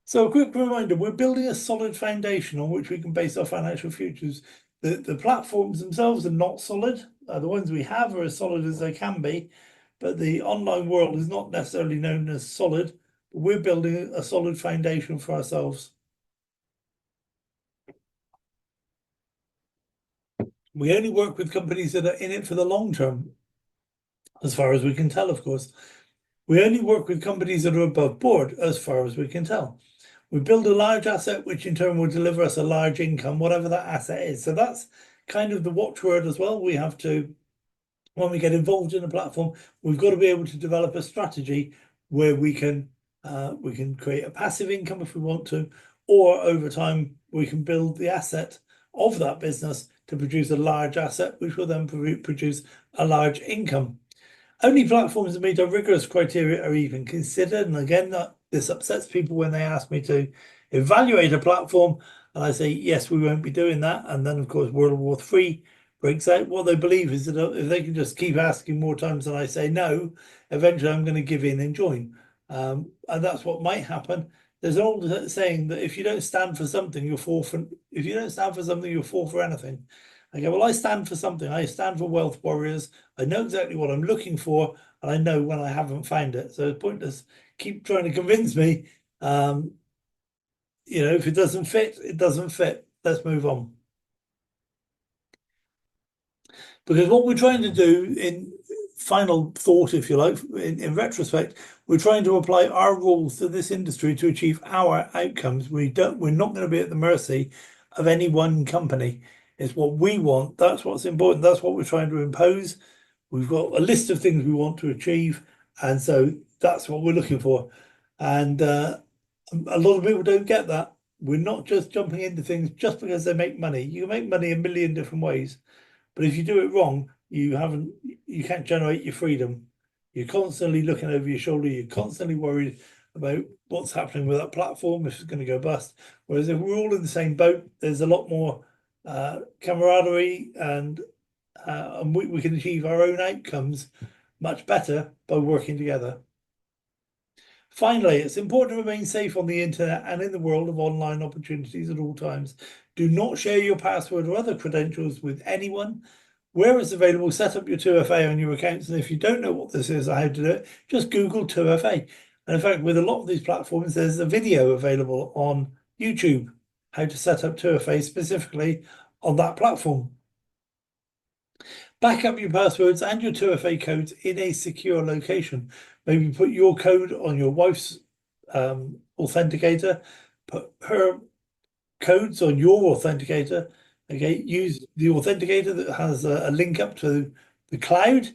So a quick reminder, we're building a solid foundation on which we can base our financial futures. The platforms themselves are not solid. The ones we have are as solid as they can be, but the online world is not necessarily known as solid. We're building a solid foundation for ourselves. We only work with companies that are in it for the long term, as far as we can tell, of course. We only work with companies that are above board, as far as we can tell. We build a large asset, which in turn will deliver us a large income, whatever that asset is. So that's kind of the watchword as well. We have to, when we get involved in a platform, we've got to be able to develop a strategy where we can create a passive income if we want to, or over time we can build the asset of that business to produce a large asset, which will then produce a large income. Only platforms that meet our rigorous criteria are even considered. And again, this upsets people when they ask me to evaluate a platform. And I say, yes, we won't be doing that. And then, of course, World War III breaks out. What they believe is that if they can just keep asking more times than I say no, eventually I'm going to give in and join. And that's what might happen. There's an old saying that if you don't stand for something, you'll fall for. If you don't stand for something, you'll fall for anything. Okay, well, I stand for something. I stand for Wealth Warriors. I know exactly what I'm looking for, and I know when I haven't found it. So it's pointless keep trying to convince me. If it doesn't fit, it doesn't fit. Let's move on. Because what we're trying to do in final thought, if you like, in retrospect, we're trying to apply our rules to this industry to achieve our outcomes. We're not going to be at the mercy of any one company. It's what we want. That's what's important. That's what we're trying to impose. We've got a list of things we want to achieve, and so that's what we're looking for. And a lot of people don't get that. We're not just jumping into things just because they make money. You can make money a million different ways, but if you do it wrong, you can't generate your freedom. You're constantly looking over your shoulder. You're constantly worried about what's happening with that platform, if it's going to go bust. Whereas if we're all in the same boat, there's a lot more camaraderie, and we can achieve our own outcomes much better by working together. Finally, it's important to remain safe on the internet and in the world of online opportunities at all times. Do not share your password or other credentials with anyone. Where it's available, set up your 2FA on your accounts. And if you don't know what this is or how to do it, just Google 2FA. And in fact, with a lot of these platforms, there's a video available on YouTube, how to set up 2FA specifically on that platform. Back up your passwords and your 2FA codes in a secure location. Maybe put your code on your wife's authenticator, put her codes on your authenticator. Okay, use the authenticator that has a link up to the cloud,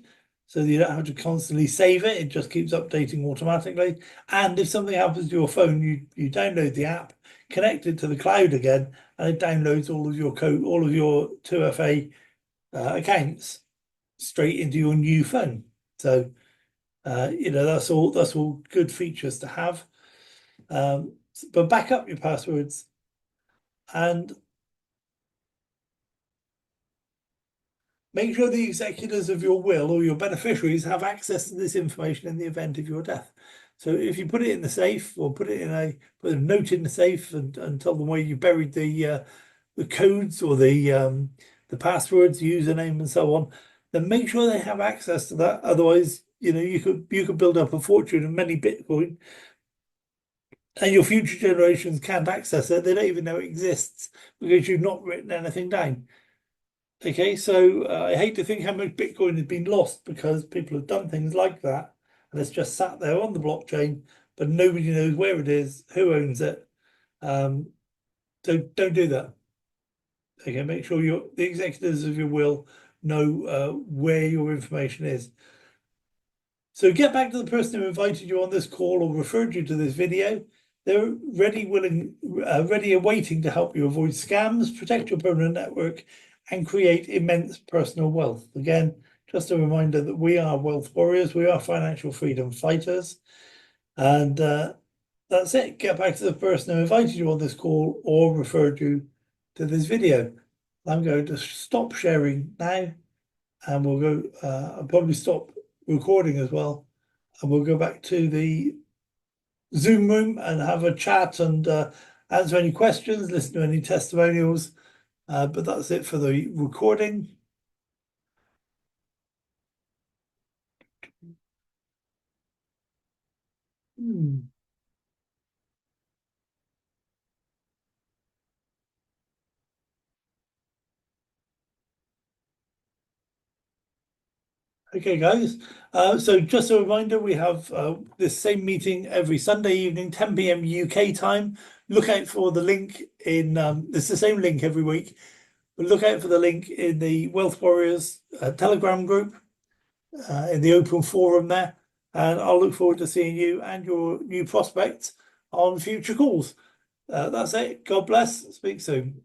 so that you don't have to constantly save it. It just keeps updating automatically. And if something happens to your phone, you download the app, connect it to the cloud again, and it downloads all of your code, all of your 2FA accounts straight into your new phone. So that's all good features to have. But back up your passwords and make sure the executors of your will or your beneficiaries have access to this information in the event of your death. So if you put it in the safe, or put a note in the safe and tell them where you buried the codes or the passwords, username, and so on, then make sure they have access to that. Otherwise, you could build up a fortune of many Bitcoin, and your future generations can't access it. They don't even know it exists because you've not written anything down. Okay, so I hate to think how much Bitcoin has been lost because people have done things like that, and it's just sat there on the blockchain, but nobody knows where it is, who owns it. So don't do that. Okay, make sure the executors of your will know where your information is. So get back to the person who invited you on this call or referred you to this video. They're ready and waiting to help you avoid scams, protect your permanent network, and create immense personal wealth. Again, just a reminder that we are Wealth Warriors. We are financial freedom fighters. And that's it. Get back to the person who invited you on this call or referred you to this video. I'm going to stop sharing now, and we'll go, I'll probably stop recording as well, and we'll go back to the Zoom room and have a chat and answer any questions, listen to any testimonials. But that's it for the recording. Okay, guys. So just a reminder, we have this same meeting every Sunday evening, 10 p.m. UK time. Look out for the link in, it's the same link every week, but look out for the link in the Wealth Warriors Telegram group, in the open forum there. And I'll look forward to seeing you and your new prospects on future calls. That's it. God bless. Speak soon.